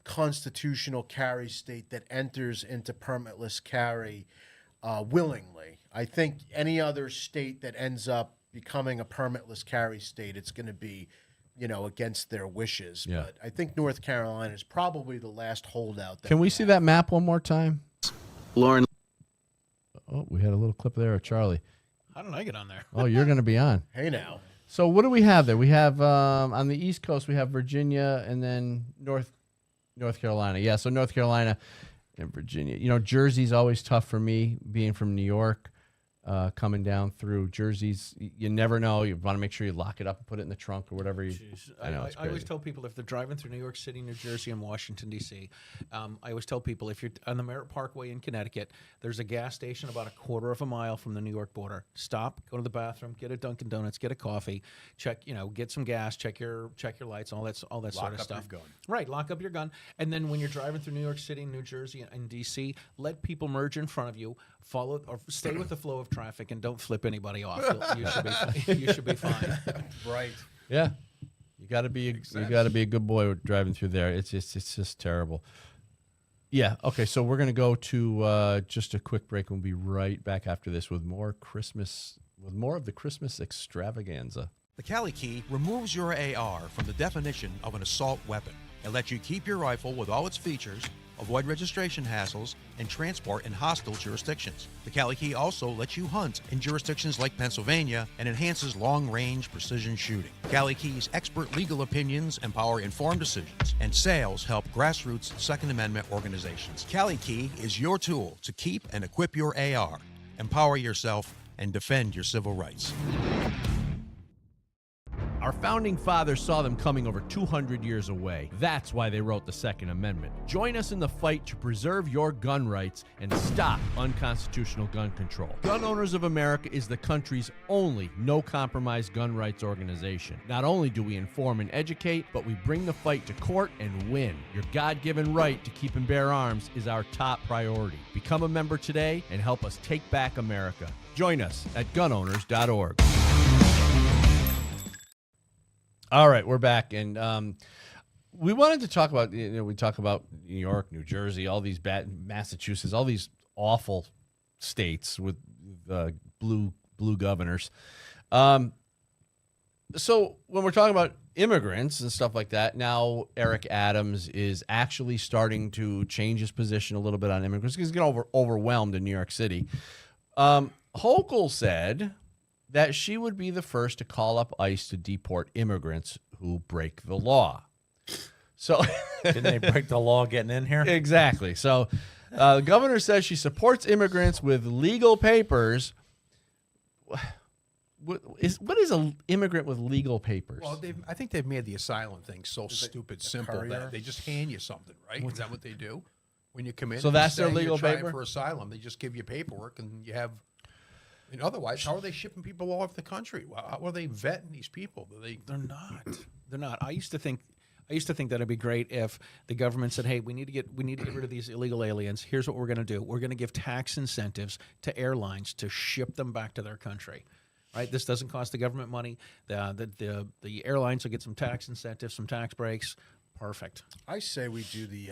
D: constitutional carry state that enters into permitless carry willingly. I think any other state that ends up becoming a permitless carry state, it's going to be, against their wishes.
A: Yeah.
D: But I think North Carolina is probably the last holdout.
A: Can we see that map one more time?
C: Lauren.
A: Oh, we had a little clip there of Charlie.
C: How did I get on there?
A: Oh, you're going to be on.
D: Hey now.
A: So what do we have there? We have on the East Coast, we have Virginia and then North Carolina. Yeah, so North Carolina and Virginia. You know, Jersey's always tough for me, being from New York. Coming down through Jersey's, you never know. You want to make sure you lock it up and put it in the trunk or whatever. I know it's
C: I always
A: crazy.
C: tell people if they're driving through New York City, New Jersey, and Washington, D.C., I always tell people if you're on the Merritt Parkway in Connecticut, there's a gas station about a quarter of a mile from the New York border. Stop, go to the bathroom, get a Dunkin' Donuts, get a coffee, check, get some gas, check your lights, all that sort of
E: up
C: stuff.
E: your gun.
C: Right, lock up your gun, and then when you're driving through New York City, New Jersey, and D.C., let people merge in front of you, follow or stay with the flow of traffic, and don't flip anybody off. You should be fine.
D: Right.
A: Yeah, you got to be a good boy driving through there. It's just terrible. Yeah. Okay. So we're gonna go to just a quick break. We'll be right back after this with more of the Christmas extravaganza.
E: The Cali Key removes your AR from the definition of an assault weapon. It lets you keep your rifle with all its features, avoid registration hassles, and transport in hostile jurisdictions. The Cali Key also lets you hunt in jurisdictions like Pennsylvania and enhances long-range precision shooting. Cali Key's expert legal opinions empower informed decisions, and sales help grassroots Second Amendment organizations. Cali Key is your tool to keep and equip your AR, empower yourself, and defend your civil rights.
A: Our founding fathers saw them coming over 200 years away. That's why they wrote the Second Amendment. Join us in the fight to preserve your gun rights and stop unconstitutional gun control. Gun Owners of America is the country's only no-compromise gun rights organization. Not only do we inform and educate, but we bring the fight to court and win. Your God-given right to keep and bear arms is our top priority. Become a member today and help us take back America. Join us at gunowners.org. All right, we're back, and we wanted to talk about. We talk about New York, New Jersey, all these Massachusetts, all these awful states with blue governors. So when we're talking about immigrants and stuff like that, now Eric Adams is actually starting to change his position a little bit on immigrants because he's getting overwhelmed in New York City. Hochul said that she would be the first to call up ICE to deport immigrants who break the law. So
B: Didn't they break the law getting in here?
A: Exactly. So the governor says she supports immigrants with legal papers. What is an immigrant with legal papers?
E: Well, I think they've made the asylum thing so stupid simple
D: courier?
E: that they just hand you something, right? Is that what they do when you come in?
A: So
E: and
A: that's
E: you
A: their
E: say
A: legal
E: you're trying
A: paper?
E: for asylum. They just give you paperwork, and you have. I mean, otherwise, how are they shipping people all over the country? How are they vetting these people?
C: They're not. They're not. I used to think that it'd be great if the government said, "Hey, we need to get rid of these illegal aliens. Here's what we're going to do. We're going to give tax incentives to airlines to ship them back to their country." Right? This doesn't cost the government money. The airlines will get some tax incentives, some tax breaks. Perfect.
D: I say we do the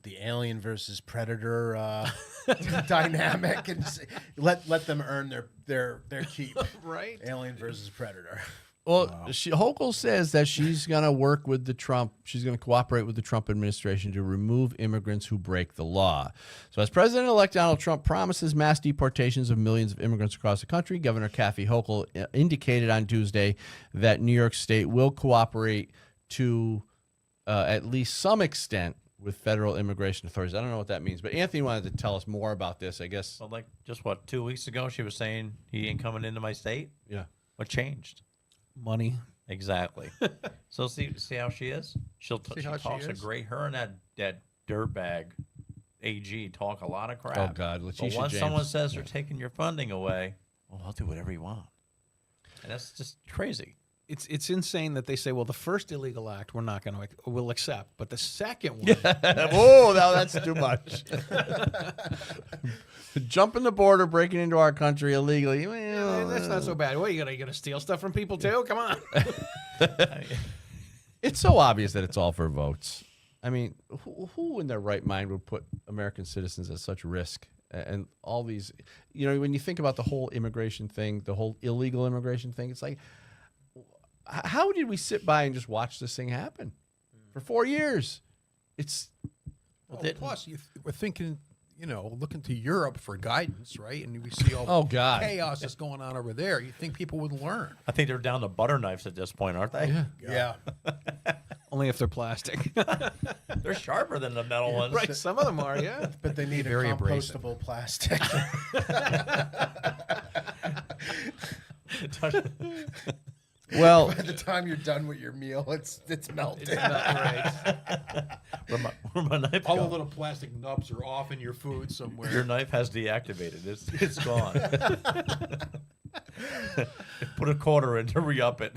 D: the Alien versus Predator dynamic, and let them earn their keep.
C: Right.
D: Alien versus Predator.
A: Well, Hochul says that she's going to work with she's going to cooperate with the Trump administration to remove immigrants who break the law. So as President-elect Donald Trump promises mass deportations of millions of immigrants across the country, Governor Kathy Hochul indicated on Tuesday that New York State will cooperate to at least some extent with federal immigration authorities. I don't know what that means, but Anthony wanted to tell us more about this, I guess.
B: Well, like just 2 weeks ago, she was saying he ain't coming into my state.
A: Yeah.
B: What changed?
C: Money.
B: Exactly. So see how she is. She talks a great. Her and that dirtbag AG talk a lot of crap.
A: Oh God,
B: But
A: Letitia
B: once
A: James.
B: someone says they're taking your funding away, well, I'll do whatever you want, and that's just crazy.
C: It's insane that they say, well, the first illegal act we'll accept, but the second one,
A: Whoa, now that's too much. Jumping the border, breaking into our country illegally. Well,
C: that's not so bad. What, you gonna steal stuff from people too? Come on.
A: It's so obvious that it's all for votes. I mean, who in their right mind would put American citizens at such risk? And all these, when you think about the whole immigration thing, the whole illegal immigration thing, it's like, how did we sit by and just watch this thing happen for 4 years? It's
E: Plus, we're thinking, looking to Europe for guidance, right? And we see all
A: Oh,
E: the
A: God.
E: chaos that's going on over there. You think people would learn?
B: I think they're down to butter knives at this point, aren't they?
D: Yeah.
C: Only if they're plastic.
B: They're sharper than the metal ones.
C: Right, some of them are, yeah.
D: But they need a
E: Very abrasive.
D: compostable plastic.
A: Well,
D: By the time you're done with your meal, it's melted.
C: Right.
B: Where my knife
E: All the
B: go?
E: little plastic nubs are off in your food somewhere.
B: Your knife has deactivated. It's gone. Put a quarter in to re-up it.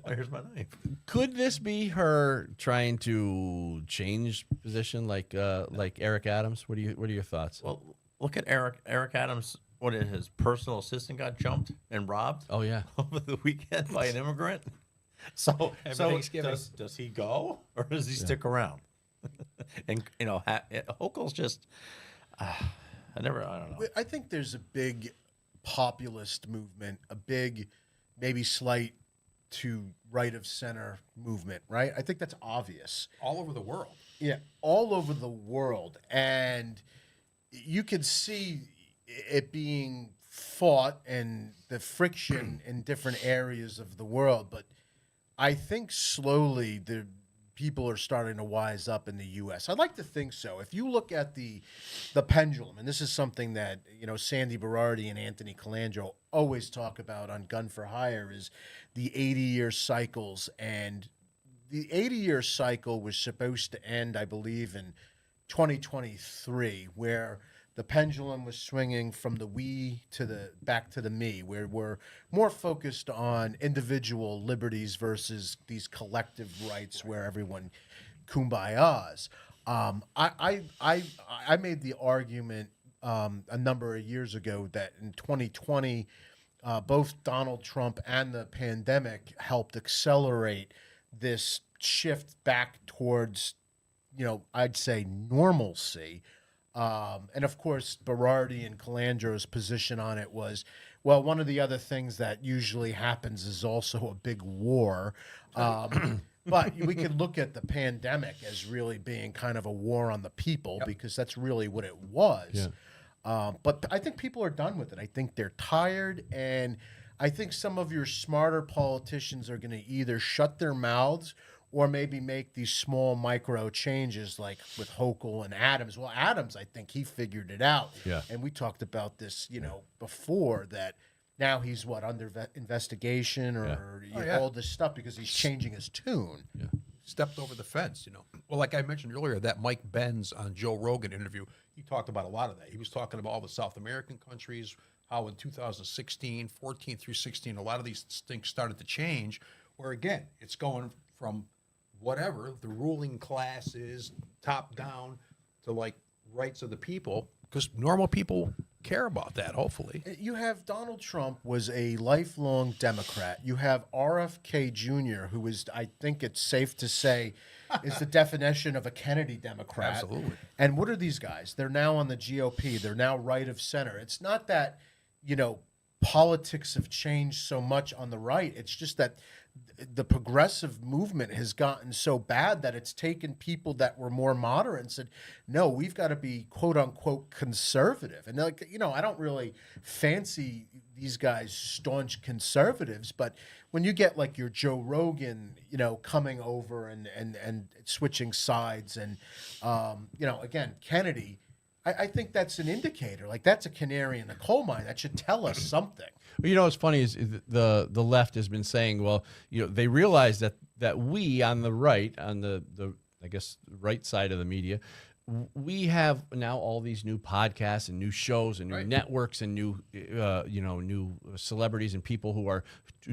B: Oh, here's my knife.
A: could this be her trying to change position like Eric Adams? What are your thoughts?
B: Well, look at Eric Adams. What, his personal assistant got jumped and robbed
A: Oh yeah.
B: over the weekend by an immigrant. So
C: Thanksgiving.
B: does he go or does he stick around? And Hochul's just I don't know.
D: I think there's a big populist movement, a big, maybe slight to right of center movement, right? I think that's obvious.
E: all over the world.
D: Yeah, all over the world. And you can see it being fought and the friction in different areas of the world. But I think slowly the people are starting to wise up in the U.S. I'd like to think so. If you look at the pendulum, and this is something that Sandy Berardi and Anthony Colangelo always talk about on Gun for Hire, is the 80-year cycles. And the 80-year cycle was supposed to end, I believe, in 2023, where the pendulum was swinging from the we to the back to the me, where we're more focused on individual liberties versus these collective rights where everyone kumbayas. I made the argument a number of years ago that in 2020, both Donald Trump and the pandemic helped accelerate this shift back towards, I'd say normalcy. And of course, Berardi and Colangelo's position on it was, well, one of the other things that usually happens is also a big war. But we could look at the pandemic as really being kind of a war on the people, because that's really what it was. Yeah. But I think people are done with it. I think they're tired, and I think some of your smarter politicians are going to either shut their mouths or maybe make these small micro changes, like with Hochul and Adams. Well, Adams, I think he figured it out.
A: Yeah.
D: And we talked about this, before, that now he's under investigation or all this stuff because he's changing his tune.
A: Yeah.
E: Stepped over the fence, Well, like I mentioned earlier, that Mike Benz on Joe Rogan interview, he talked about a lot of that. He was talking about all the South American countries, how in 2016, 14 through 16, a lot of these things started to change, where, again, it's going from whatever the ruling class is, top down, to like rights of the people, because normal people care about that, hopefully.
D: You have Donald Trump was a lifelong Democrat. You have RFK Jr., who is, I think it's safe to say, is the definition of a Kennedy Democrat.
E: Absolutely.
D: And what are these guys? They're now on the GOP. They're now right of center. It's not that, politics have changed so much on the right. It's just that the progressive movement has gotten so bad that it's taken people that were more moderate and said, no, we've got to be quote unquote conservative. And I don't really fancy these guys staunch conservatives, but when you get like your Joe Rogan, coming over and switching sides and, again, Kennedy, I think that's an indicator. Like, that's a canary in the coal mine. That should tell us something.
A: Well, what's funny is the left has been saying, well, they realize that we on the right, on the I guess right side of the media, we have now all these new podcasts and new shows and new networks and new new celebrities and people who are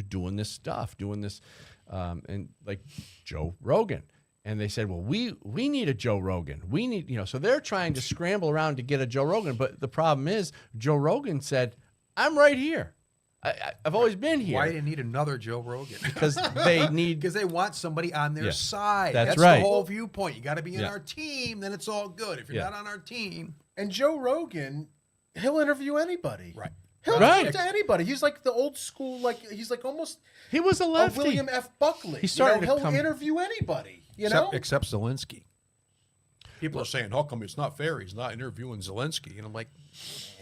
A: doing this stuff, and like Joe Rogan. And they said, well, we need a Joe Rogan. We need, so they're trying to scramble around to get a Joe Rogan. But the problem is, Joe Rogan said, I'm right here. I've always been here.
E: Why do you need another Joe Rogan?
A: Because they need...
E: Because they want somebody on their side.
A: That's
E: the
A: right.
E: whole viewpoint. You got to be in our team, then it's all good. If you're not on our team...
D: And Joe Rogan, he'll interview anybody.
E: Right.
D: He'll talk to anybody. He's like the old school, he's like almost...
A: He was a lefty.
D: William F. Buckley.
A: He started
D: he'll interview anybody,
E: Except Zelensky. People are saying, how come it's not fair? He's not interviewing Zelensky. And I'm like,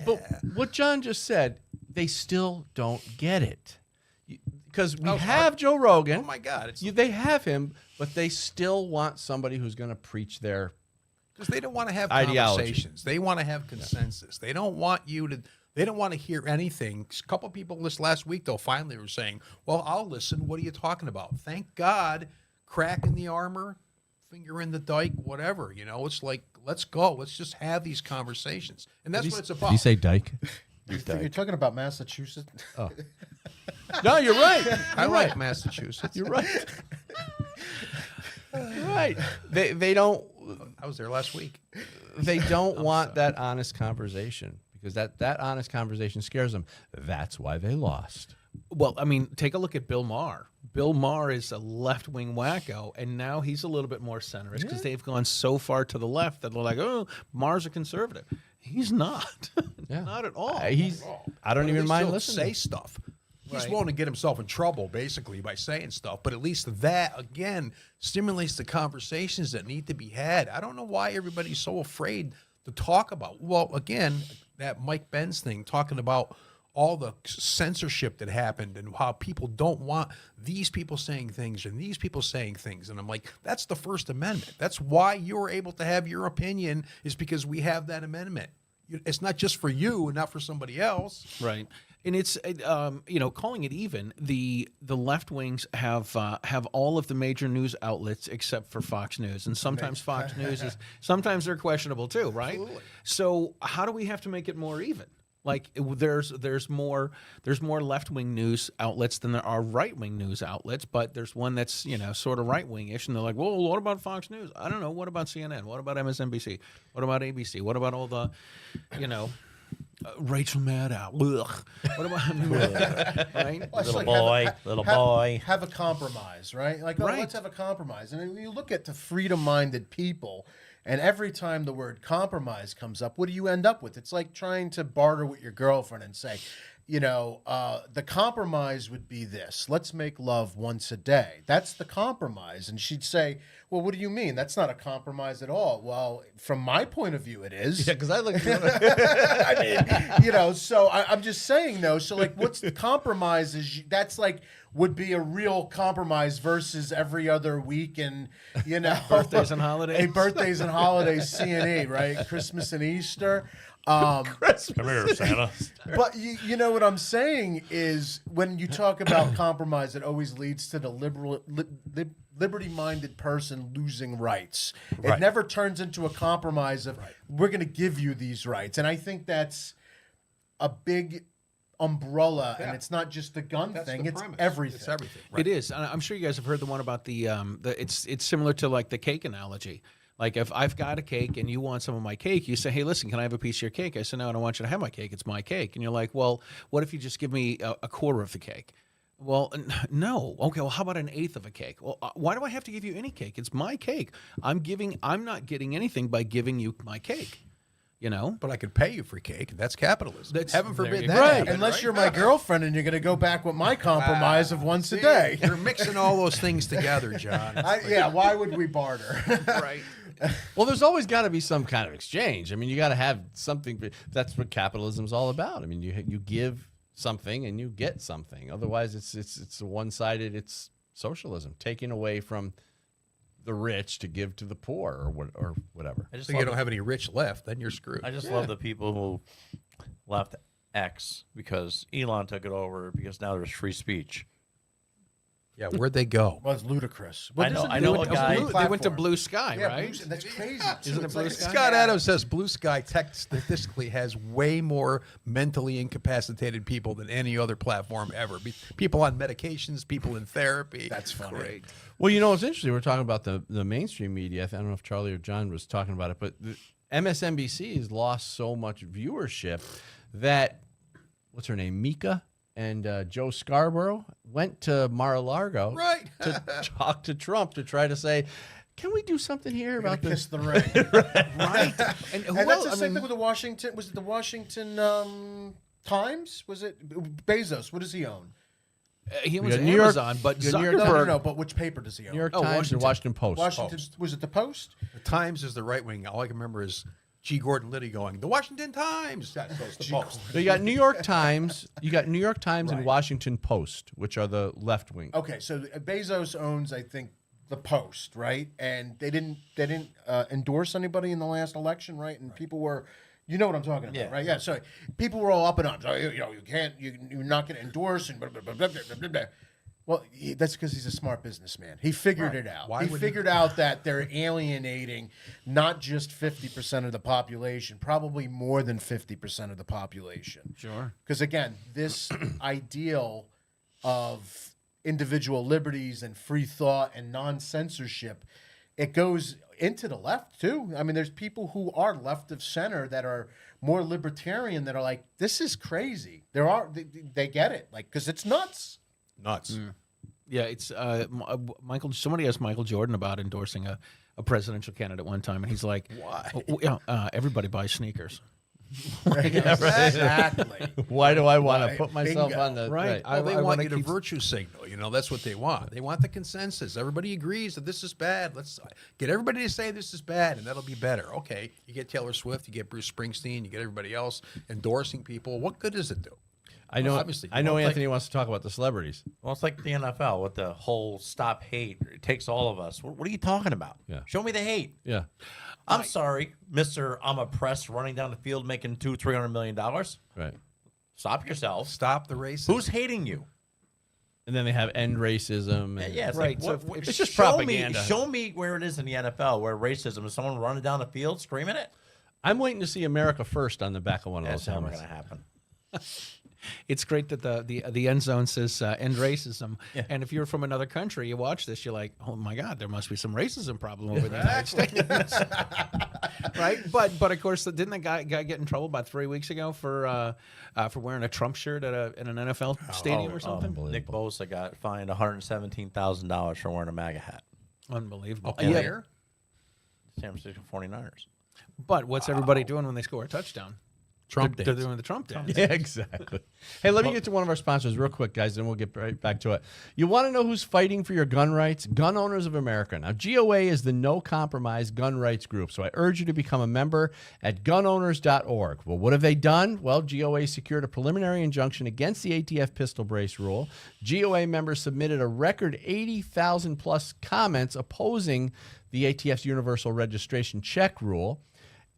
A: But what John just said, they still don't get it. Because we have Joe Rogan.
E: oh my God. It's
A: They have him, but they still want somebody who's going to preach their
E: because they don't want to have
A: ideology.
E: conversations. They want to have consensus. They don't want you to. They don't want to hear anything. A couple people this last week, though, finally were saying, well, I'll listen. What are you talking about? Thank God, crack in the armor, finger in the dike, whatever. It's like, let's go. Let's just have these conversations. And that's what it's about.
A: Did you say dyke?
D: You're talking about Massachusetts?
A: Oh. No, you're right.
E: I like Massachusetts.
A: You're right. You're right. They don't.
E: I was there last week.
A: They don't want that honest conversation because that honest conversation scares them. That's why they lost.
C: Well, I mean, take a look at Bill Maher. Bill Maher is a left-wing wacko, and now he's a little bit more centrist because they've gone so far to the left that they're like, oh, Maher's a conservative. He's not.
A: Yeah.
C: Not at all.
A: I don't even mind
E: Still
A: listening.
E: say stuff. He's
C: Right.
E: willing to get himself in trouble, basically, by saying stuff. But at least that, again, stimulates the conversations that need to be had. I don't know why everybody's so afraid to talk about. Well, again, that Mike Benz thing, talking about all the censorship that happened and how people don't want these people saying things and these people saying things. And I'm like, that's the First Amendment. That's why you're able to have your opinion, is because we have that amendment. It's not just for you and not for somebody else.
C: Right. And it's calling it even. The left wings have all of the major news outlets except for Fox News, and sometimes Fox News sometimes they're questionable too, right?
E: Absolutely.
C: So how do we have to make it more even? Like there's more left wing news outlets than there are right wing news outlets, but there's one that's sort of right wing ish, and they're like, well, what about Fox News? I don't know. What about CNN? What about MSNBC? What about ABC? What about all the, Rachel Maddow? Ugh. What about right?
D: Well, it's
B: Little
D: like
B: boy.
D: have a compromise, right? Like,
C: Right.
D: let's have a compromise. And then you look at the freedom-minded people, and every time the word compromise comes up, what do you end up with? It's like trying to barter with your girlfriend and say, the compromise would be this: let's make love once a day. That's the compromise. And she'd say, well, what do you mean? That's not a compromise at all. Well, from my point of view, it is.
A: Yeah, because I look at it.
D: I mean, so I'm just saying, though. So, like, what's the compromise? That's like would be a real compromise versus every other week, and
C: Birthdays and holidays.
D: Hey, birthdays and holidays, C&E, right? Christmas and Easter.
B: Come here, Santa.
D: But you know what I'm saying is when you talk about compromise, it always leads to the liberty-minded person losing rights. It
E: Right.
D: never turns into a compromise of we're going to give you these rights. And I think that's a big umbrella, and it's not just the gun thing;
E: the
D: it's
E: premise.
D: everything.
E: It's everything.
C: It is. And I'm sure you guys have heard the one about the it's similar to like the cake analogy. Like if I've got a cake and you want some of my cake, you say, hey, listen, can I have a piece of your cake? I said, no, I don't want you to have my cake. It's my cake. And you're like, well, what if you just give me a quarter of the cake? Well, no. Okay, well, how about an eighth of a cake? Well, why do I have to give you any cake? It's my cake. I'm not getting anything by giving you my cake.
E: But I could pay you for cake. That's capitalism. Heaven
C: there
E: forbid
C: you
E: that.
C: go.
E: happen,
D: Unless
E: right?
D: you're my girlfriend and you're going to go back with my compromise of once a day.
E: You're mixing all those things together, John.
D: Why would we barter?
C: Right.
A: Well, there's always got to be some kind of exchange. I mean, you got to have something. That's what capitalism's all about. I mean, you give something and you get something. Otherwise, it's a one-sided. It's socialism, taking away from the rich to give to the poor, or whatever.
B: I just
E: So you
B: love
E: don't have any rich left, then you're screwed.
B: I just love the people who left X because Elon took it over because now there's free speech.
E: Yeah, where'd they go?
D: Well, it's ludicrous.
B: I know a guy-
C: They went to Blue Sky,
D: Yeah,
C: right?
D: that's crazy.
C: Isn't it Blue Sky?
E: Scott Adams says Blue Sky tech statistically has way more mentally incapacitated people than any other platform ever. People on medications, people in therapy.
D: That's funny.
E: Great.
A: Well, it's interesting. We're talking about the mainstream media. I don't know if Charlie or John was talking about it, but MSNBC has lost so much viewership that, what's her name, Mika and Joe Scarborough went to Mar-a-Lago
E: Right.
A: to talk to Trump to try to say, can we do something here about
D: Kiss
A: this?
D: the ring.
C: Right. And who
D: And that's
C: else?
D: the
C: I
D: same
C: mean,
D: thing with the Washington. Was it the Washington Times? Was it Bezos? What does he own?
C: he owns
A: got New York-
C: Amazon, but
A: you got New York-
C: Zuckerberg.
D: No, but which paper does he own?
A: New York
C: Oh,
A: Times or Washington Post?
D: Washington. Was it the Post?
E: Times is the right wing. All I can remember is G. Gordon Liddy going, the Washington Times. That goes the Post.
A: So you got New York Times, and Washington Post, which are the left wing.
D: Okay, so Bezos owns, I think, the Post, right? And they didn't endorse anybody in the last election, right? And people were, you know what I'm talking about, right? Yeah. So people were all up in arms. Oh, you can't, you're not going to endorse and blah, blah, blah, blah, blah, blah, blah. Well, that's because he's a smart businessman. He figured it out. He figured out that they're alienating not just 50% of the population, probably more than 50% of the population.
C: Sure.
D: Because, again, this ideal of individual liberties and free thought and non-censorship, it goes into the left, too. I mean, there's people who are left of center that are more libertarian that are like, this is crazy. They get it, like, because it's nuts.
E: Nuts.
C: Yeah, it's Michael. Somebody asked Michael Jordan about endorsing a presidential candidate one time, and he's like, "Why? Everybody buys sneakers."
D: Exactly.
A: Why do I want to put myself
D: Bingo.
A: on the
C: Right.
E: Well, they want you to
C: keep...
E: virtue signal. You know, that's what they want. They want the consensus. Everybody agrees that this is bad. Let's get everybody to say this is bad, and that'll be better. Okay, you get Taylor Swift, you get Bruce Springsteen, you get everybody else endorsing people. What good does it do?
A: I know.
E: Obviously,
A: I know. Anthony wants to talk about the celebrities.
B: Well, it's like the NFL with the whole stop hate. It takes all of us. What are you talking about?
A: Yeah.
B: Show me the hate.
A: Yeah.
B: I'm sorry, Mr. I'm oppressed running down the field making $200-300 million.
A: Right.
B: Stop yourself.
E: Stop the racism.
B: Who's hating you?
A: And then they have end racism. And,
B: Yeah, it's
C: Right,
B: Like,
C: so
B: what,
C: if-
A: It's just
B: show
A: propaganda.
B: Show me where it is in the NFL where racism is someone running down the field screaming it.
A: I'm waiting to see America First on the back of one of
B: That's
A: those
B: never
A: helmets.
B: going to happen.
C: It's great that the end zone says end racism, and if you're from another country, you watch this, you're like, oh my God, there must be some racism problem over the United States, right? But of course, didn't the guy get in trouble about 3 weeks ago for wearing a Trump shirt at an NFL stadium or something?
B: Nick Bosa got fined $117,000 for wearing a MAGA hat.
C: Unbelievable.
E: Okay, there.
B: San Francisco 49ers.
C: But what's everybody doing when they score a touchdown?
E: Trump
C: They're
E: dance.
C: doing the Trump dance.
A: Yeah, exactly. Hey, let me get to one of our sponsors real quick, guys, and we'll get right back to it. You want to know who's fighting for your gun rights? Gun Owners of America. Now, GOA is the no-compromise gun rights group, so I urge you to become a member at gunowners.org. Well, what have they done? Well, GOA secured a preliminary injunction against the ATF pistol brace rule. GOA members submitted a record 80,000-plus comments opposing the ATF's universal registration check rule.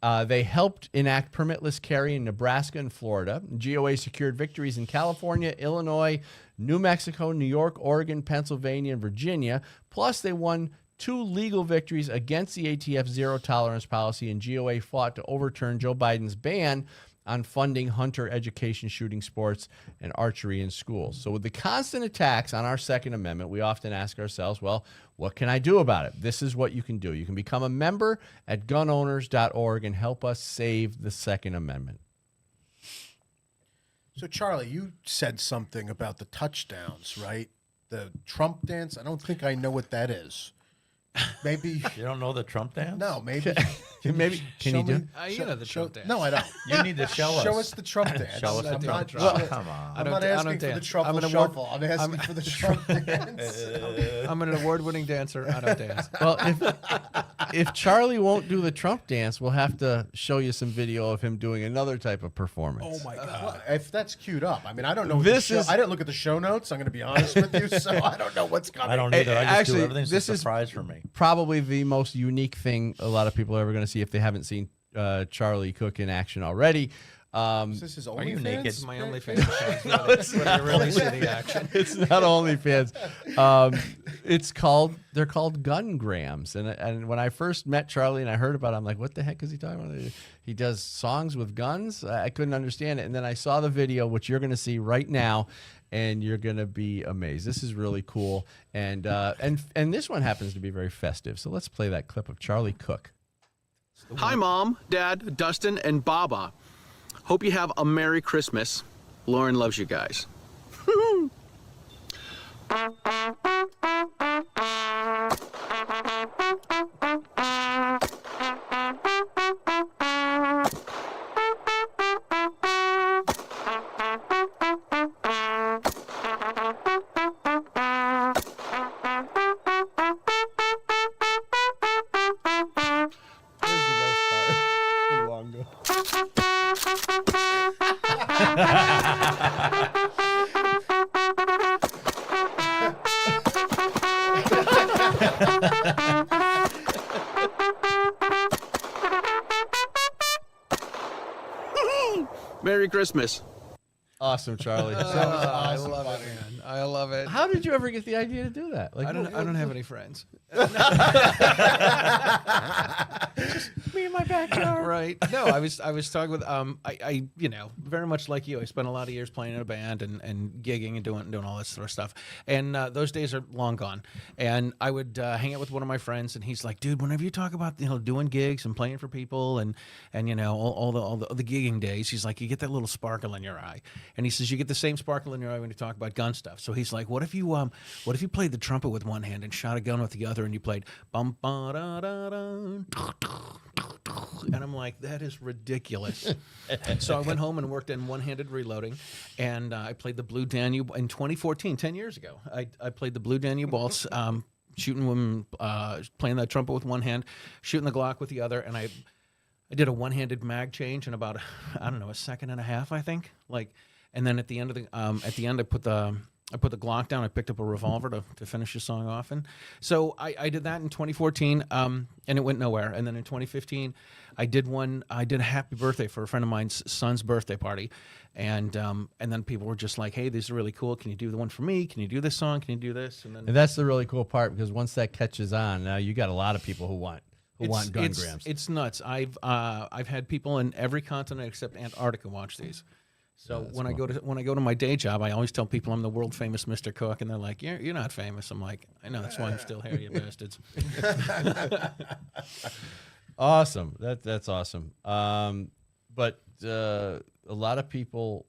A: They helped enact permitless carry in Nebraska and Florida. GOA secured victories in California, Illinois, New Mexico, New York, Oregon, Pennsylvania, and Virginia. Plus, they won 2 legal victories against the ATF's zero-tolerance policy, and GOA fought to overturn Joe Biden's ban on funding hunter education, shooting sports, and archery in schools. So with the constant attacks on our Second Amendment, we often ask ourselves, well, what can I do about it? This is what you can do. You can become a member at gunowners.org and help us save the Second Amendment.
D: So, Charlie, you said something about the touchdowns, right? The Trump dance. I don't think I know what that is. Maybe.
B: You don't know the Trump dance?
D: No, maybe.
A: Maybe can you do?
C: You know the Trump dance.
D: No, I don't.
B: You need to show us.
D: Show us the Trump dance.
B: Show us the
D: I'm
B: Trump
D: not-
B: dance. Come on.
D: I'm not asking for the truffle shuffle. I'm asking for the Trump dance.
C: I'm an award-winning dancer. I don't dance.
A: Well, if Charlie won't do the Trump dance, we'll have to show you some video of him doing another type of performance.
E: Oh my God.
D: Well, if that's queued up, I mean, I don't know.
A: This is-
D: I didn't look at the show notes. I'm going to be honest with you, so I don't know what's coming.
B: I don't either. I just
A: Actually,
B: do everything's
A: this
B: a
A: is-
B: surprise for me.
A: Probably the most unique thing a lot of people are ever going to see if they haven't seen Charlie Cook in action already.
D: Is this his
B: Are you
D: OnlyFans?
B: naked?
C: This is my OnlyFans account. Where they really see the action.
A: It's not OnlyFans. They're called gun grams. And when I first met Charlie and I heard about it, I'm like, what the heck is he talking about? He does songs with guns? I couldn't understand it. And then I saw the video, which you're going to see right now, and you're going to be amazed. This is really cool. And this one happens to be very festive. So let's play that clip of Charlie Cook.
J: Hi, Mom, Dad, Dustin, and Baba. Hope you have a Merry Christmas. Lauren loves you guys. Merry Christmas.
A: Awesome, Charlie.
C: I love it, man. I love it.
A: How did you ever get the idea to do that? Like,
C: I don't have any friends.
A: me in my backyard.
C: Right. No, I was talking with I very much like you. I spent a lot of years playing in a band and gigging and doing all this sort of stuff. And those days are long gone. And I would hang out with one of my friends, and he's like, "Dude, whenever you talk about doing gigs and playing for people and all the gigging days, he's like, you get that little sparkle in your eye." And he says you get the same sparkle in your eye when you talk about gun stuff. So he's like, "What if you played the trumpet with one hand and shot a gun with the other, and you played bum ba da da da." And I'm like, that is ridiculous. So I went home and worked in one-handed reloading, and I played the Blue Danube in 2014, 10 years ago. I played the Blue Danube waltz, shooting women, playing the trumpet with one hand, shooting the Glock with the other, and I did a one-handed mag change in about, a second and a half, I think. And then at the end I put the Glock down. I picked up a revolver to finish the song off. And so I did that in 2014, and it went nowhere. And then in 2015, I did a happy birthday for a friend of mine's son's birthday party. And then people were just like, "Hey, these are really cool. Can you do the one for me? Can you do this song? Can you do this?" And
A: that's the really cool part, because once that catches on, now you got a lot of people who want gun grams.
C: It's nuts. I've had people in every continent except Antarctica watch these. So when I go to my day job, I always tell people I'm the world famous Mr. Cook, and they're like, "You're not famous." I'm like, "I know, that's why I'm still here, you bastards."
A: Awesome. That's awesome. But a lot of people,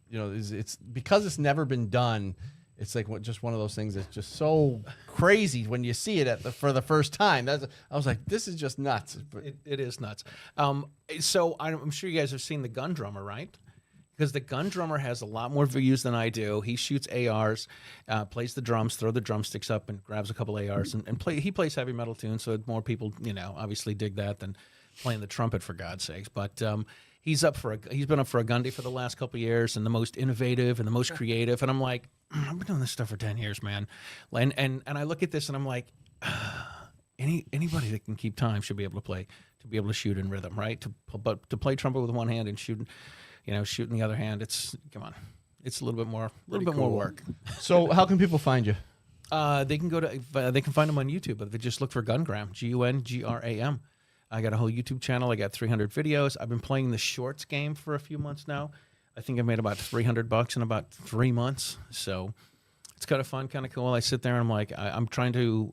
A: it's because it's never been done. It's like just one of those things that's just so crazy when you see it for the first time. I was like, this is just nuts.
C: It is nuts. So I'm sure you guys have seen The Gun Drummer, right? Because The Gun Drummer has a lot more views than I do. He shoots ARs, plays the drums, throw the drumsticks up, and grabs a couple ARs and play. He plays heavy metal tunes, so more people, obviously dig that than playing the trumpet, for God's sakes. But he's been up for a Gundy for the last couple of years, and the most innovative and the most creative. And I'm like, I've been doing this stuff for 10 years, man. And I look at this and I'm like, anybody that can keep time should be able to shoot in rhythm, right? But to play trumpet with one hand and shoot in the other hand, it's a little bit more work.
A: So how can people find you?
C: They can find them on YouTube, but they just look for Gungram, Gungram. I got a whole YouTube channel. I got 300 videos. I've been playing the shorts game for a few months now. I think I made about $300 in about 3 months. So it's kind of fun, kind of cool. I sit there and I'm like, I'm trying to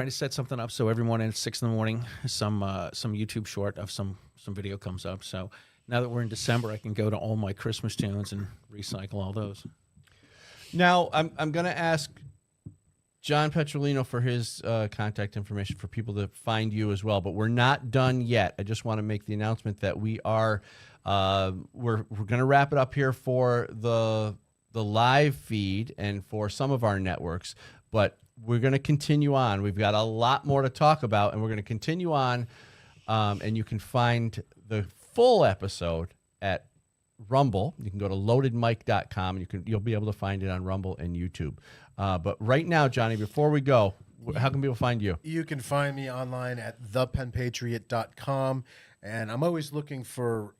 C: set something up so every morning at 6 a.m, some YouTube short of some video comes up. So now that we're in December, I can go to all my Christmas tunes and recycle all those.
A: Now I'm going to ask John Petrolino for his contact information for people to find you as well, but we're not done yet. I just want to make the announcement that we are we're going to wrap it up here for the live feed and for some of our networks, but we're going to continue on. We've got a lot more to talk about, and we're going to continue on, and you can find the full episode at Rumble. You can go to loadedmic.com, and you'll be able to find it on Rumble and YouTube. But right now, Johnny, before we go, how can people find you?
D: You can find me online at thepenpatriot.com, and I'm always looking for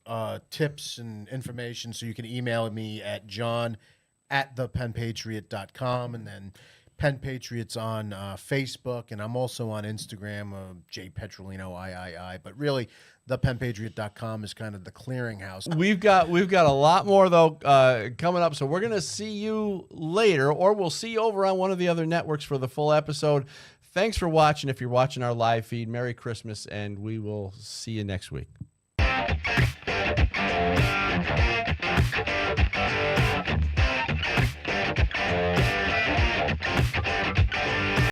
D: tips and information, so you can email me at john@thepenpatriot.com, and then Pen Patriots on Facebook, and I'm also on Instagram, J Petrolino III. But really, thepenpatriot.com is kind of the clearinghouse.
A: We've got a lot more though coming up, so we're gonna see you later, or we'll see you over on one of the other networks for the full episode. Thanks for watching. If you're watching our live feed, Merry Christmas, and we will see you next week.